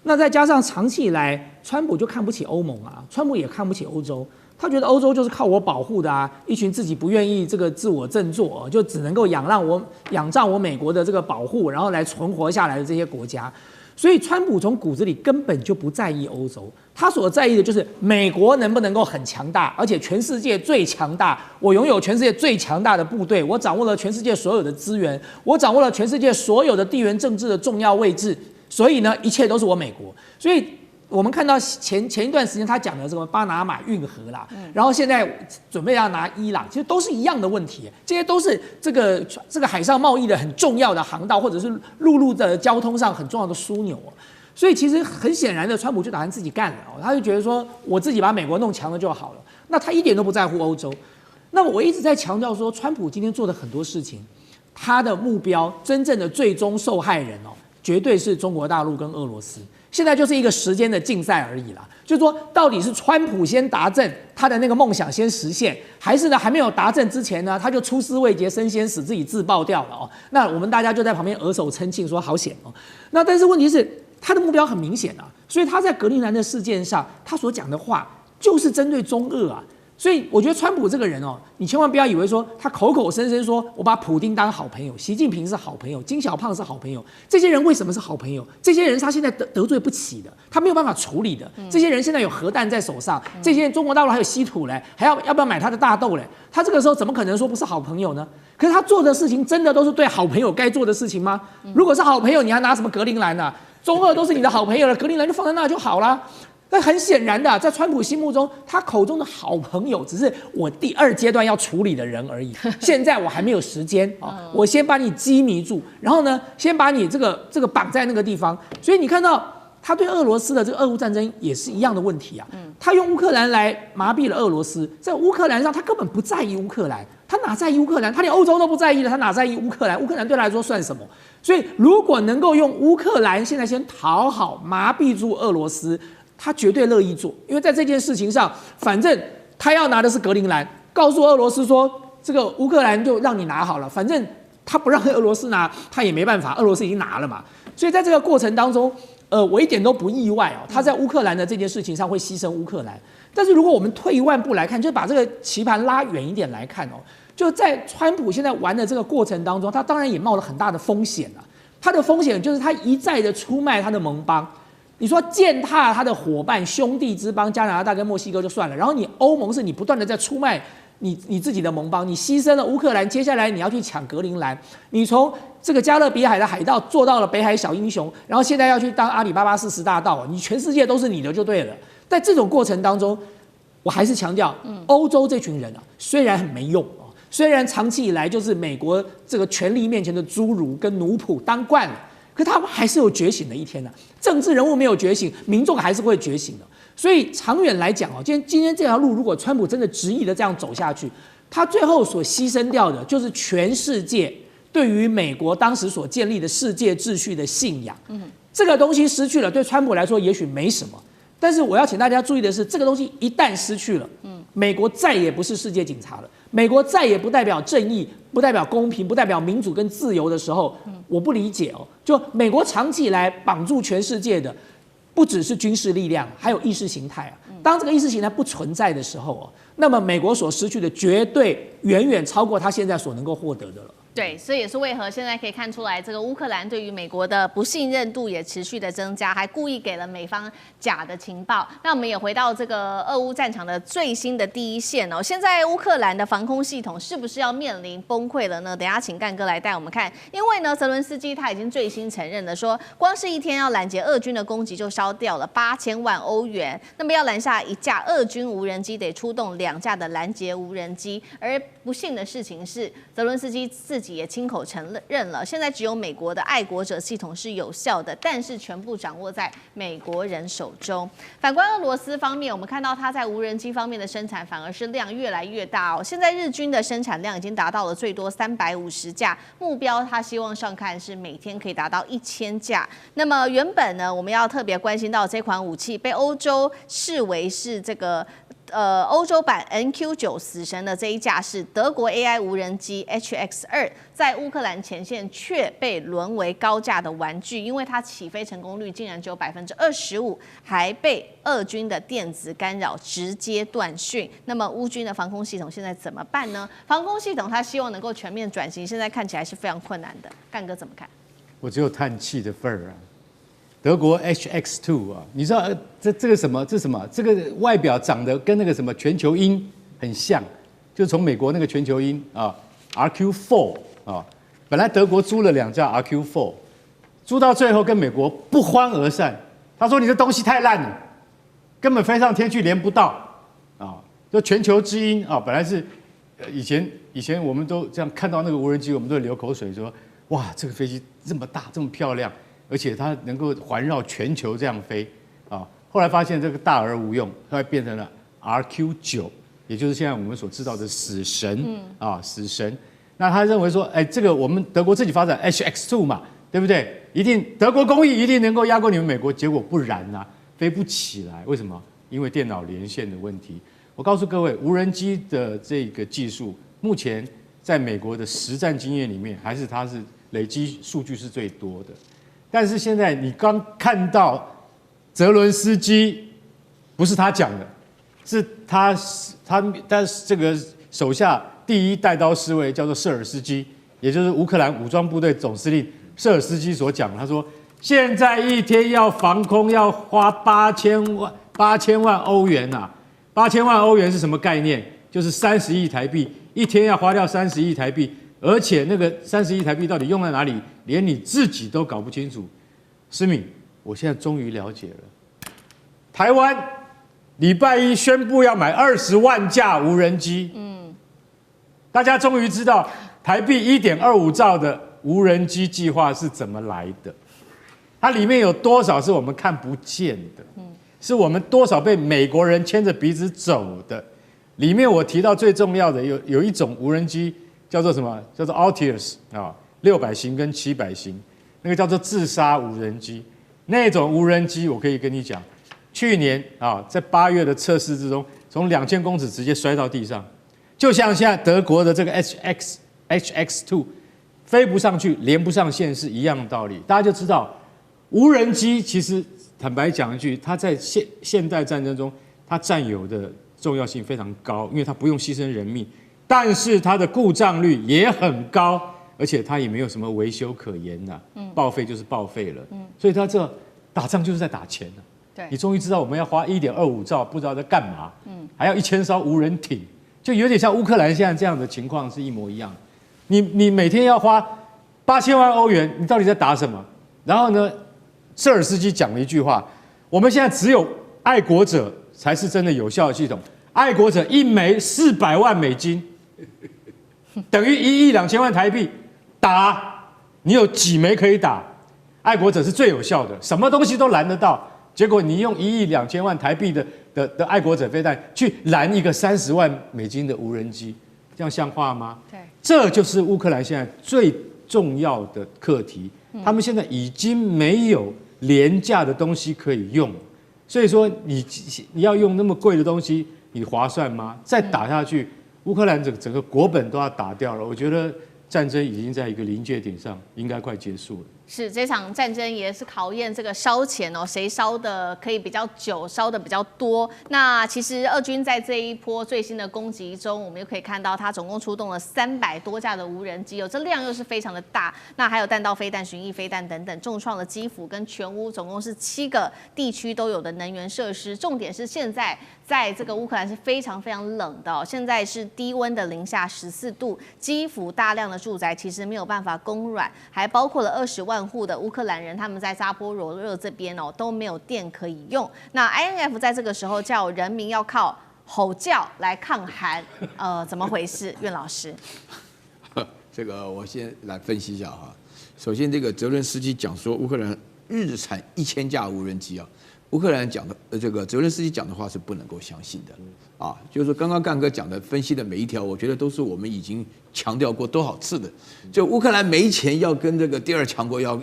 那再加上長期以來，川普就看不起歐盟啊，川普也看不起歐洲，他覺得歐洲就是靠我保護的啊，一群自己不願意這個自我振作，就只能夠仰仗我美國的這個保護，然後來存活下來的這些國家。所以川普從骨子裡根本就不在意歐洲，他所在意的就是美國能不能夠很強大，而且全世界最強大，我擁有全世界最強大的部隊，我掌握了全世界所有的資源，我掌握了全世界所有的地缘政治的重要位置，所以呢，一切都是我美國。所以我们看到前一段時間他講的這個巴拿馬運河啦，然後現在準備要拿伊朗，其實都是一樣的問題，這些都是這個海上貿易的很重要的航道，或者是陸路的交通上很重要的樞紐。所以其實很顯然的，川普就打算自己幹了，他就覺得說我自己把美國弄強了就好了，那他一點都不在乎歐洲。那麼我一直在強調說，川普今天做的很多事情，他的目標真正的最終受害人絕對是中國大陸跟俄羅斯。現在就是一個時間的競賽而已啦，就是說到底是川普先達陣，他的那個夢想先實現，還是呢還沒有達陣之前呢，他就出師未捷身先死，自己自爆掉了哦。那我們大家就在旁邊額手稱慶，說好險哦。那但是問題是，他的目標很明顯啊，所以他在格陵蘭的事件上，他所講的話就是針對中俄啊。所以我覺得川普這個人哦，你千萬不要以為說他口口聲聲說我把普丁當好朋友，習近平是好朋友，金小胖是好朋友，這些人為什麼是好朋友？這些人他現在得罪不起的，他沒有辦法處理的。這些人現在有核彈在手上，這些人中國大陸還有稀土嘞，還要不要買他的大豆嘞？他這個時候怎麼可能說不是好朋友呢？可是他做的事情真的都是對好朋友該做的事情嗎？如果是好朋友，你還拿什麼格陵蘭啊？中俄都是你的好朋友了，格陵蘭就放在那就好了。但很顯然的，在川普心目中，他口中的好朋友只是我第二階段要處理的人而已。現在我還沒有時間啊，我先把你羈迷住，然後呢，先把你這個綁在那個地方。所以你看到他對俄羅斯的這個俄烏戰爭也是一樣的問題啊。他用烏克蘭來麻痹了俄羅斯，在烏克蘭上他根本不在意烏克蘭，他哪在意烏克蘭？他連歐洲都不在意了，他哪在意烏克蘭？烏克蘭對他來說算什麼？所以如果能夠用烏克蘭現在先討好麻痹住俄羅斯，他絕對樂意做，因為在這件事情上，反正他要拿的是格陵蘭，告訴俄羅斯說這個烏克蘭就讓你拿好了，反正他不讓俄羅斯拿，他也沒辦法，俄羅斯已經拿了嘛。所以在這個過程當中，我一點都不意外哦，他在烏克蘭的這件事情上會犧牲烏克蘭。但是如果我們退一萬步來看，就把這個棋盤拉遠一點來看哦，就在川普現在玩的這個過程當中，他當然也冒了很大的風險啊。他的風險就是他一再的出賣他的盟邦。你說踐踏他的夥伴兄弟之邦加拿大跟墨西哥就算了，然後你歐盟是你不斷的在出賣你自己的盟邦，你犧牲了烏克蘭，接下來你要去搶格陵蘭，你從這個加勒比海的海盜做到了北海小英雄，然後現在要去當阿里巴巴40大盜，你全世界都是你的就對了。在這種過程當中，我還是強調，歐洲這群人啊，雖然很沒用啊，雖然長期以來就是美國這個權力面前的侏儒跟奴僕當慣了。可可他們還是有覺醒的一天呢。政治人物沒有覺醒，民眾還是會覺醒的。所以長遠來講哦，今天這條路，如果川普真的執意的這樣走下去，他最後所犧牲掉的就是全世界對於美國當時所建立的世界秩序的信仰。這個東西失去了，對川普來說也許沒什麼，但是我要請大家注意的是，這個東西一旦失去了，美國再也不是世界警察了，美國再也不代表正義，不代表公平，不代表民主跟自由的時候，我不理解哦。就美國長期以來綁住全世界的，不只是軍事力量，還有意識形態啊。當這個意識形態不存在的時候哦，那麼美國所失去的絕對遠遠超過他現在所能夠獲得的了。对，所以也是為何現在可以看出來，這個烏克蘭對於美國的不信任度也持續的增加，還故意給了美方假的情報。那我們也回到這個俄烏戰場的最新的第一線哦，現在烏克蘭的防空系統是不是要面臨崩潰了呢？等一下請幹哥來帶我們看，因為呢，澤倫斯基他已經最新承認了說，光是一天要攔截俄軍的攻擊就燒掉了8000萬歐元，那麼要攔下一架俄軍無人機，得出動2架的攔截無人機。而不幸的事情是，澤倫斯基自己也親口承認了，現在只有美國的愛國者系統是有效的，但是全部掌握在美國人手中。反觀俄羅斯方面，我們看到它在無人機方面的生產反而是量越來越大哦。现在日軍的生產量已經達到了最多350架，目標它希望上看是每天可以達到1000架。那麼原本呢，我們要特別關心到這款武器被歐洲視為是這個。歐洲版 NQ9 死神的這一架是德國 AI 無人機 HX2，在烏克蘭前線卻被淪為高價的玩具，因為它起飛成功率竟然只有25%，還被俄軍的電子干擾直接斷訊。那麼烏軍的防空系統現在怎麼辦呢？防空系統它希望能夠全面轉型，現在看起來是非常困難的。幹哥怎麼看？我只有嘆氣的份兒啊。德國 HX2 啊，你知道這個什麼？這什麼？這個外表長得跟那個什麼全球鷹很像，就從美國那個全球鷹啊 RQ4 啊，本來德國租了2架 RQ4， 租到最後跟美國不歡而散。他說你這東西太爛了，根本飛上天去連不到啊！就全球之鷹啊，本來是以前我們都這樣看到那個無人機，我們都會流口水說，哇，這個飛機這麼大，這麼漂亮。而且它能夠環繞全球這樣飛啊！後來發現這個大而無用，後來變成了 RQ9， 也就是現在我們所知道的死神啊，死神。那他認為說，哎，這個我們德國自己發展 HX2 嘛，對不對？一定德國工藝一定能夠壓過你們美國，結果不然啊，飛不起來。為什麼？因為電腦連線的問題。我告訴各位，無人機的這個技術，目前在美國的實戰經驗裡面，還是它是累積數據是最多的。但是現在你剛看到澤倫斯基，不是他講的，是他這個手下第一帶刀侍衛叫做舍爾斯基，也就是烏克蘭武裝部隊總司令舍爾斯基所講。他說，現在一天要防空要花8000萬歐元吶，8000萬歐元是什麼概念？就是30億台幣，一天要花掉30億台幣。而且那個30億台幣到底用在哪裡，連你自己都搞不清楚。思敏，我現在終於了解了。台灣禮拜一宣布要買20萬架無人機，大家終於知道台幣1.25兆的無人機計劃是怎麼來的。它裡面有多少是我們看不見的，是我們多少被美國人牽着鼻子走的。裡面我提到最重要的有一種無人機。叫做什麼？叫做 Altius 啊，600型跟700型，那個叫做自殺無人機。那種無人機，我可以跟你講，去年啊，在8月的測試之中，從2000公尺直接摔到地上，就像現在德國的這個 HX2 飛不上去、連不上線是一樣的道理。大家就知道，無人機其實坦白講一句，它在現代戰爭中，它佔有的重要性非常高，因為它不用犧牲人命。但是它的故障率也很高，而且它也沒有什麼維修可言吶，報廢就是報廢了。所以它這打仗就是在打錢吶。對，你終於知道我們要花1.25兆，不知道在幹嘛。還要1000艘無人艇，就有點像烏克蘭現在這樣的情況是一模一樣。你每天要花8000萬歐元，你到底在打什麼？然後呢，舍爾斯基講了一句話：我們現在只有愛國者才是真的有效的系統，愛國者一枚400萬美金。等於1億2000萬台幣，打你有幾枚可以打？愛國者是最有效的，什麼東西都攔得到。結果你用1億2千萬台幣的愛國者飛彈去攔一個30萬美金的無人機，這樣像話嗎？對，這就是烏克蘭現在最重要的課題。他們現在已經沒有廉價的東西可以用，所以說你要用那麼貴的東西，你划算嗎？再打下去，烏克蘭整個國本都要打掉了。我覺得戰爭已經在一個臨界點上，應該快結束了。是這場戰爭也是考驗這個燒錢哦，誰燒的可以比較久，燒的比較多。那其實俄軍在這一波最新的攻擊中，我們又可以看到，它總共出動了300多架的無人機，这量又是非常的大。那還有彈道飛彈、巡弋飛彈等等，重創了基輔跟全烏，總共是7個地區都有的能源設施。重點是現在在這個烏克蘭是非常非常冷的哦，現在是低溫的-14度，基輔大量的住宅其實沒有辦法供暖，還包括了20萬戶的烏克蘭人，他們在扎波羅熱這邊哦都沒有電可以用。那 INF 在這個時候叫人民要靠吼叫來抗寒，怎麼回事？苑老師，這個我先來分析一下哈。首先，這個澤倫斯基講說烏克蘭日產1000架無人機啊。烏克蘭講的這個澤倫斯基講的話是不能夠相信的啊，就是說剛剛幹哥講的分析的每一條，我覺得都是我們已經強調過多少次的。就烏克蘭沒錢要跟這個第二強國要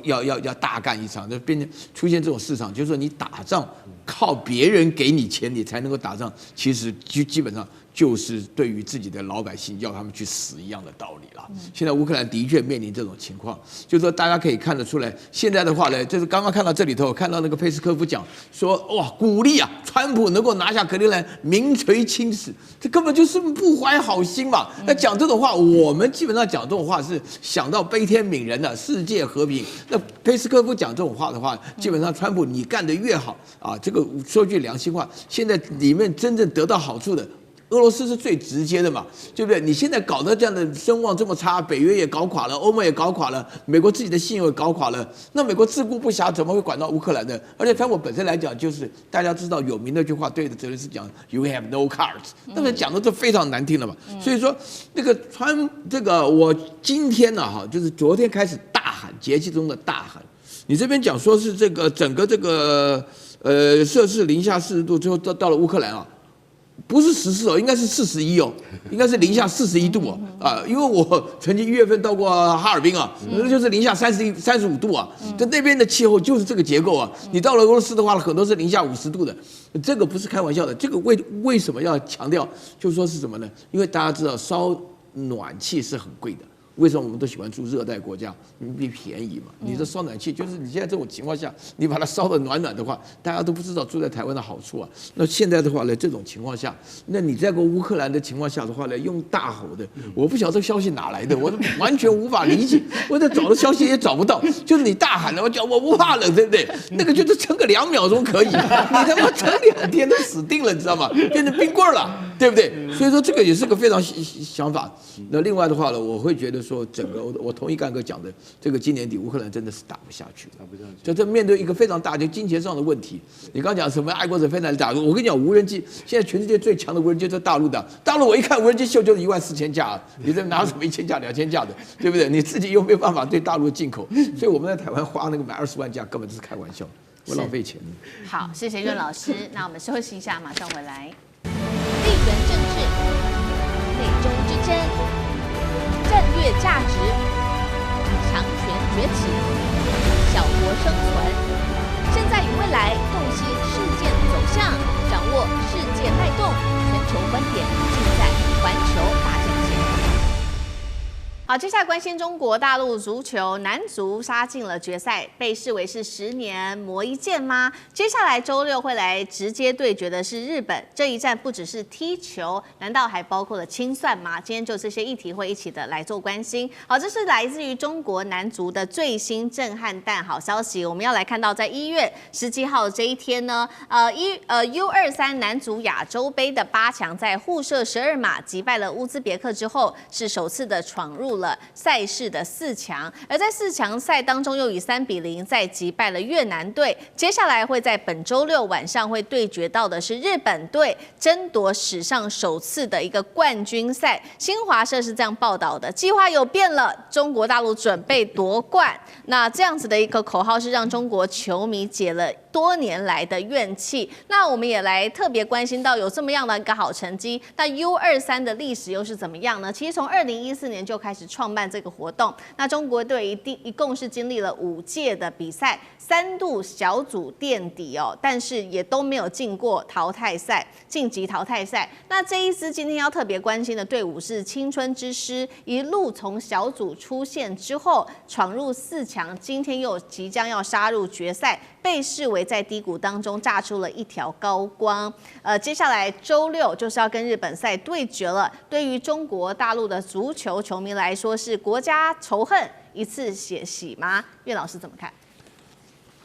大幹一場，就變成出現這種市場，就是說你打仗靠別人給你錢你才能夠打仗，其實基本上就是對於自己的老百姓要他們去死一樣的道理了。現在烏克蘭的確面臨這種情況，就是說大家可以看得出來，現在的話呢，就是剛剛看到這裡頭，看到那個佩斯科夫講說，哇，鼓勵啊，川普能夠拿下克林蘭，名垂青史，這根本就是不懷好心嘛。那講這種話，我們基本上講這種話是想到悲天憫人的世界和平。那佩斯科夫講這種話的話，基本上川普你幹得越好啊，這個說句良心話，現在裡面真正得到好處的，俄羅斯是最直接的嘛，對不對？你現在搞得這樣的聲望這麼差，北約也搞垮了，歐盟也搞垮了，美國自己的信用也搞垮了，那美國自顧不暇，怎麼會管到烏克蘭呢？而且川普本身來講，就是大家知道有名的一句話，對着澤連斯基講 "You have no cards"， 那麼講的就非常難聽了嘛。所以說，那個這個我今天呢，哈，就是昨天開始大喊，節氣中的大喊。你這邊講說是這個整個這個攝氏-40度，最後到了烏克蘭啊。不是14哦，應該是41哦，應該是-41度哦啊！因為我曾經1月份到過哈爾濱啊，那就是-35度啊，就那邊的氣候就是這個結構啊。你到了俄羅斯的話，很多是-50度的，這個不是開玩笑的。這個為什麼要強調？就是說是什麼呢？因為大家知道燒暖氣是很貴的。為什麼我們都喜歡住熱帶國家？因為便宜嘛。你這燒暖氣，就是你現在這種情況下，你把它燒得暖暖的話，大家都不知道住在台灣的好處啊。那現在的話呢，這種情況下，那你在烏克蘭的情況下的話呢，用大吼的，我不曉得這個消息哪來的，我完全無法理解。我在找的消息也找不到，就是你大喊了，我講我不怕冷，對不對？那個就是撐個2秒鐘可以，你他媽撐2天都死定了，你知道嗎？變成冰棍了，對不對？所以說這個也是個非常想法。那另外的話呢，我會覺得說，整個我同意幹哥講的，這個今年底烏克蘭真的是打不下去，就這面對一個非常大的金錢上的問題。你剛講什麼愛國者飛彈打，我跟你講，無人機現在全世界最強的無人機在大陸的，大陸我一看無人機秀就是14000架，你這拿什麼1000架、2000架的，對不對？你自己又沒有辦法對大陸進口，所以我們在台灣花那個買20萬架根本就是開玩笑，我浪費錢。好，謝謝苑老師，那我們休息一下，馬上回來。地緣政治、內中之爭、戰略價值、強權崛起、小國生存，現在與未來洞悉事件走向，掌握世界脈動，全球觀點盡在環球大戰線。好，接下來關心中國大陸足球男足殺進了決賽，被視為是10年磨一劍嗎？接下來周六會來直接對決的是日本，這一戰不只是踢球，難道還包括了清算嗎？今天就這些議題會一起的來做關心。好，這是來自於中國男足的最新震撼彈好消息，我們要來看到在1月17號這一天呢，U23男足亞洲盃的8強在互射12碼擊敗了烏茲別克之後，是首次的闖入了賽事的4強，而在4強賽當中又以3-0再擊敗了越南隊。接下來會在本周6晚上會對決到的是日本隊，爭奪史上首次的一個冠軍賽。新華社是這樣報道的：計劃有變了，中國大陸準備奪冠。那這樣子的一個口號是讓中國球迷解了多年來的怨氣。那我們也來特別關心到有這麼樣的一個好成績，那 U23的歷史又是怎麼樣呢？其實從2014年就開始創辦這個活動，那中國隊一共是經歷了5屆的比賽，3度小組墊底哦，但是也都沒有進過淘汰賽，晉級淘汰賽。那這一支今天要特別關心的隊伍是青春之獅，一路從小組出現之後，闖入4強，今天又即將要殺入決賽，被視為在低谷當中炸出了一條高光。接下來周6就是要跟日本賽對決了。對於中國大陸的足球球迷來說，是國家仇恨一次血洗嗎？岳老師怎麼看？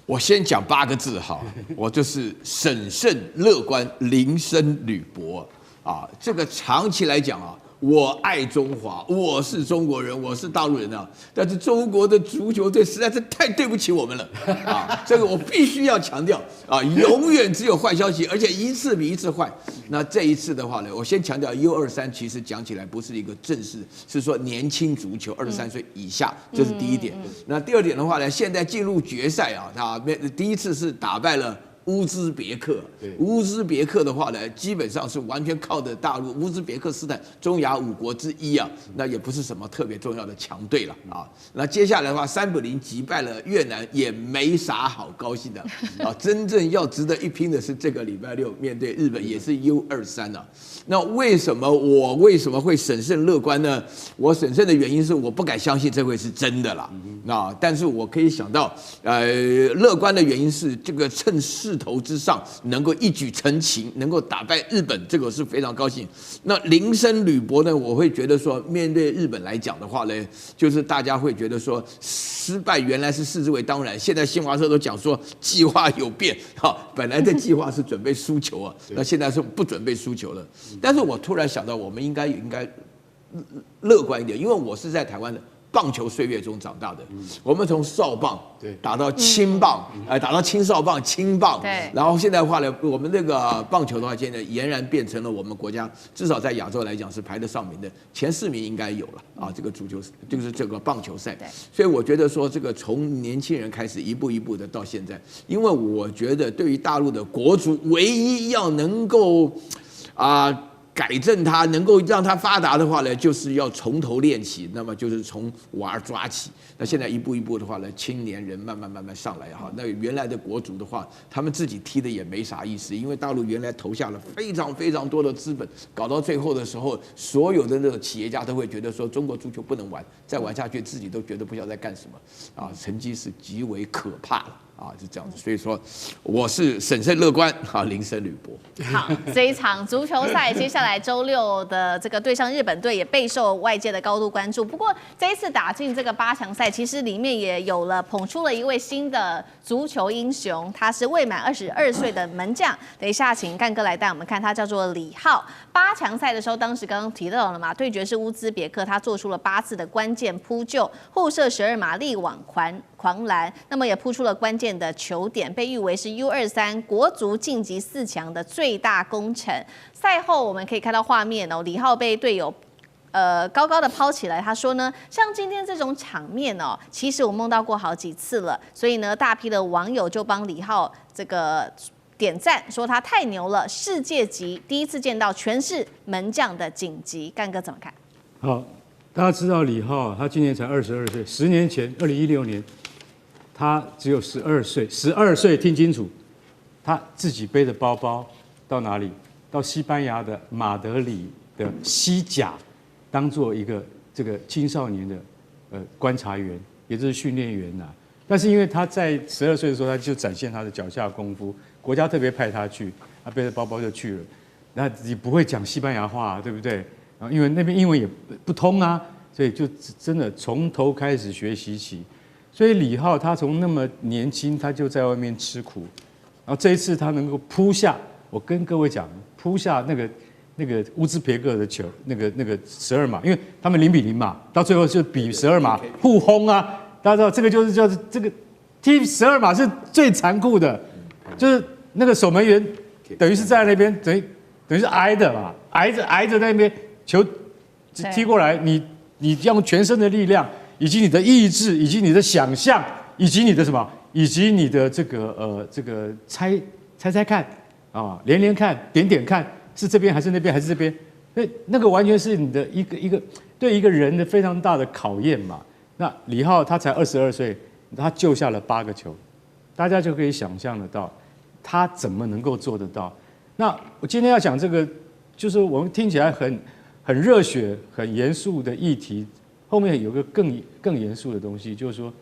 我先講8個字哈，我就是審慎樂觀，林森呂伯啊。這個長期來講啊，我愛中華，我是中國人，我是大陸人啊。但是中國的足球队實在是太對不起我們了啊！這個我必須要強調啊，永遠只有壞消息，而且一次比一次壞。那這一次的話呢，我先強調 U23 其實講起來不是一個正式，是說年輕足球，23歲以下，這是第一點。那第二點的話呢，現在進入決賽啊，第一次是打敗了烏茲別克，烏茲別克的話呢，基本上是完全靠着大陸烏茲別克斯坦中亞5國之一啊，那也不是什麼特別重要的強隊了啊。那接下來的話，3-0擊敗了越南，也沒啥好高興的啊。真正要值得一拼的是這個禮拜6面對日本，也是 U23啊。那為什麼會審慎樂觀呢？我審慎的原因是我不敢相信這會是真的啦。那但是我可以想到，樂觀的原因是這個趁勢頭之上能夠一舉成擒，能夠打敗日本，這個是非常高興。那林森呂伯呢，我會覺得說，面對日本來講的話呢，就是大家會覺得說，失敗原來是視之為當然。現在新華社都講說計劃有變，本來的計劃是準備輸球啊，那現在是不準備輸球了。但是我突然想到，我們應該樂觀一點，因為我是在台灣的棒球歲月中長大的。我們從少棒打到青棒，打到青少棒、青棒，然後現在的話呢，我們这個棒球的話，現在俨然變成了我們國家至少在亞洲來講是排得上名的前4名，應該有了啊。這個足球就是這個棒球賽，所以我覺得說，這個從年輕人開始一步一步的到現在，因為我覺得對於大陸的國足，唯一要能夠改正它，能夠讓它發達的話呢，就是要從頭練起，那麼就是從娃抓起。那現在一步一步的話呢，青年人慢慢上來哈。那原來的國足的話，他們自己踢的也沒啥意思，因為大陸原來投下了非常多的資本，搞到最後的時候，所有的那個企業家都會覺得說中國足球不能玩，再玩下去自己都覺得不曉得在幹什麼啊，成績是極為可怕了。是這樣子，所以說我是審慎樂觀林森呂伯。好，這一場足球賽接下來周6的這個對上日本隊也備受外界的高度關注。不過這一次打進這個8強賽，其實裡面也有了捧出了一位新的足球英雄，他是未滿22歲的門將。等一下請幹哥來帶我們看，他叫做李浩。8強賽的時候，當時剛剛提到了嘛，對決是烏茲別克，他做出了8次的關鍵撲救，互射12碼力挽狂瀾，那麼也撲出了關鍵的球點，被譽為是 U23 國足晉級4強的最大功臣。賽後我們可以看到畫面哦，李浩被隊友高高的拋起來，他說呢，像今天這種場面哦，其實我夢到過好幾次了。所以呢，大批的網友就幫李浩這個點讚，說他太牛了，世界級，第一次見到全是門將的緊急。幹哥怎麼看？好，大家知道李浩，他今年才22歲，10年前2016年。他只有12歲，12歲，聽清楚，他自己背着包包到哪裡？到西班牙的馬德里的西甲，當做一個這個青少年的觀察員，也就是訓練員吶。但是因為他在12歲的時候，他就展現他的腳下功夫，國家特別派他去，他背着包包就去了。那你不會講西班牙話，對不對？然後因為那邊英文也不通啊，所以就真的從頭開始學習起。所以李浩他從那麼年輕，他就在外面吃苦，然後這一次他能夠撲下，我跟各位講，撲下那個那個烏茲別克的球，那個12碼，因為他們0-0嘛，到最後就比12碼互轟啊。大家知道這個就是叫這個踢12碼是最殘酷的，就是那個守門員等於是在那邊等於是挨着嘛，挨着那邊球踢過來，你用全身的力量，以及你的意志，以及你的想象，以及你的什麼，以及你的这個猜看啊，連看，點看。是這邊還是那邊還是這邊？那個完全是你的一個對一個人的非常大的考驗嘛。那李浩他才22歲，他救下了8個球，大家就可以想象得到他怎麼能夠做得到。那我今天要講這個，就是我們聽起來很熱血、很嚴肅的議題，後面有個更嚴肅的東西，就是說，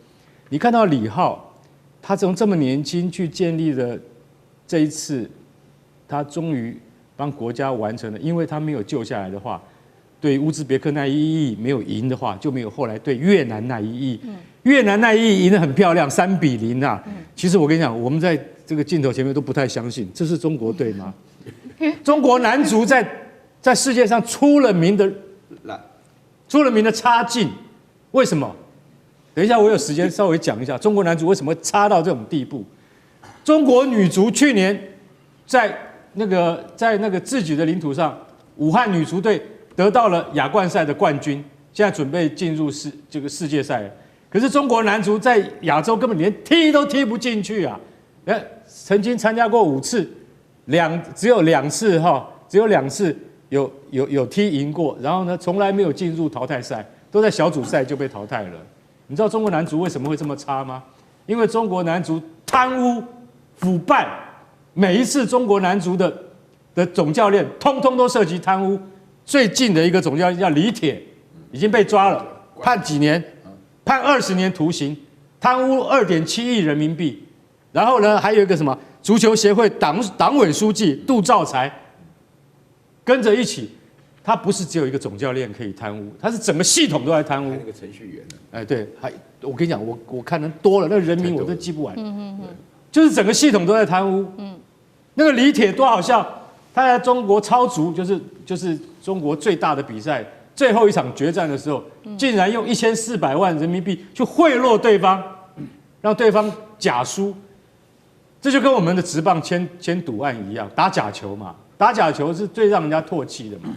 你看到李浩，他從這麼年輕去建立了這一次，他終於幫國家完成了，因為他沒有救下來的話，對烏茲別克那一役沒有贏的話，就沒有後來對越南那一役。越南那一役贏得很漂亮，3-0啊。其實我跟你講，我們在這個鏡頭前面都不太相信，這是中國隊嗎？中國男足在世界上出了名的差勁，為什麼？等一下我有時間稍微講一下中國男足為什麼會差到這種地步。中國女足去年在那個自己的領土上，武漢女足隊得到了亞冠賽的冠軍，現在準備進入這個世界賽。可是中國男足在亞洲根本連踢都踢不進去啊！曾經參加過5次，只有2次有踢贏過，然後呢，從來沒有進入淘汰賽，都在小組賽就被淘汰了。你知道中國男足為什麼會這麼差嗎？因為中國男足貪污腐敗。每一次中國男足的總教練通通都涉及貪污，最近的一個總教練叫李鐵，已經被抓了，判幾年？判20年徒刑，貪污2.7億人民幣。然後呢，還有一個什麼足球協會黨委書記杜兆才跟着一起。他不是只有一個總教練可以貪污，他是整個系統都在貪污。那個程序員呢？哎，對，我跟你講，我看人多了，那人名我都記不完。就是整個系統都在貪污。那個李鐵多好笑，他在中國超足，就是中國最大的比賽最後一場決戰的時候，竟然用1400萬人民幣去賄賂對方，讓對方假輸。這就跟我們的職棒簽賭案一樣，打假球嘛，打假球是最讓人家唾棄的嘛。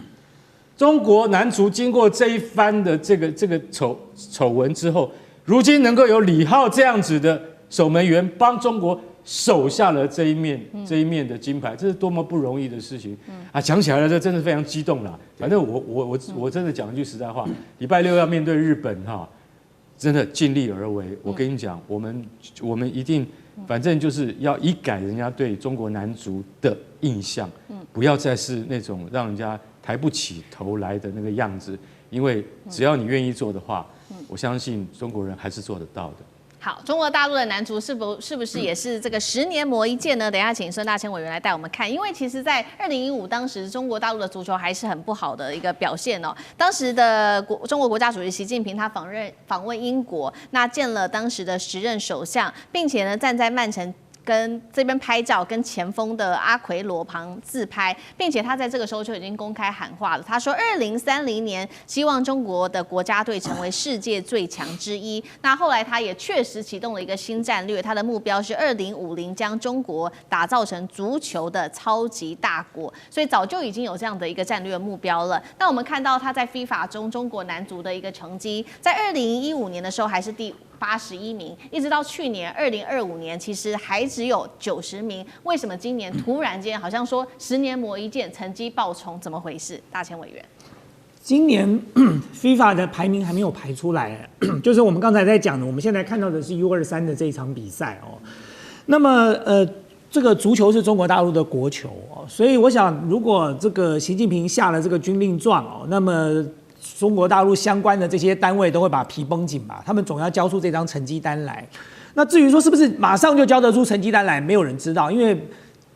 中國男足經過這一番的這個醜聞之後，如今能夠有李浩這樣子的守門員幫中國守下了這一面的金牌，這是多麼不容易的事情啊！講起來了，這真的非常激動啦。反正我真的講一句實在話，禮拜6要面對日本哈，真的盡力而為。我跟你講，我們一定，反正就是要一改人家對中國男足的印象，不要再是那種讓人家抬不起頭來的那個樣子。因為只要你願意做的話，我相信中國人還是做得到的。好，中國大陸的男足是不是也是這個10年磨一劍呢？等一下請孫大千委員來帶我們看，因為其實，在2015當時，中國大陸的足球還是很不好的一個表現哦。當時的中國國家主席習近平他訪問英國，那見了當時的時任首相，並且呢站在曼城跟這邊拍照，跟前鋒的阿奎羅旁自拍，並且他在這個時候就已經公開喊話了。他說，2030年希望中國的國家隊成為世界最強之一。那後來他也確實啟動了一個新戰略，他的目標是2050將中國打造成足球的超級大國。所以早就已經有這樣的一個戰略目標了。那我們看到他在 FIFA 中中國男足的一個成績，在2015年的時候還是第81名，一直到去年2025年，其實還只有90名。為什麼今年突然間好像說10年磨一劍，成績爆衝？怎麼回事？大千委員，今年 FIFA 的排名還沒有排出來，就是我們剛才在講的，我們現在看到的是 U23的這一場比賽哦。那麼這個足球是中國大陸的國球哦，所以我想，如果這個習近平下了這個軍令狀哦，那麼中國大陸相關的這些單位都會把皮繃緊吧，他們總要交出這張成績單來。那至於說是不是馬上就交得出成績單來，沒有人知道，因為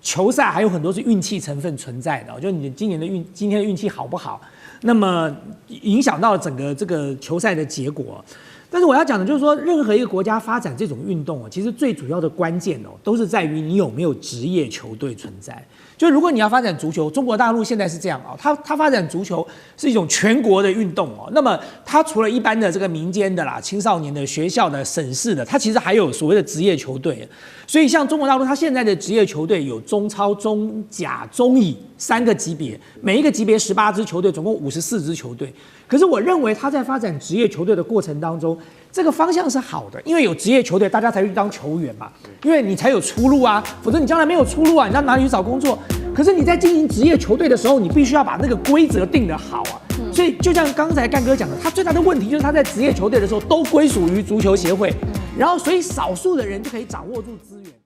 球賽還有很多是運氣成分存在的，就你今天的運氣好不好，那麼影響到整個這個球賽的結果。但是我要講的就是說，任何一個國家發展這種運動其實最主要的關鍵都是在於你有沒有職業球隊存在。就如果你要發展足球，中國大陸現在是這樣它發展足球是一種全國的運動那麼它除了一般的這個民間的啦、青少年的、學校的、省市的，它其實還有所謂的職業球隊。所以像中國大陸，它現在的職業球隊有中超、中甲、中乙3個級別，每一個級別18支球隊，總共54支球隊。可是我認為它在發展職業球隊的過程當中，這個方向是好的，因為有職業球隊，大家才去當球員嘛，因為你才有出路啊，否則你將來沒有出路啊，你到哪裡去找工作？可是你在經營職業球隊的時候，你必須要把那個規則定得好啊。所以就像剛才幹哥講的，他最大的問題就是他在職業球隊的時候都歸屬於足球協會，然後所以少數的人就可以掌握住資源。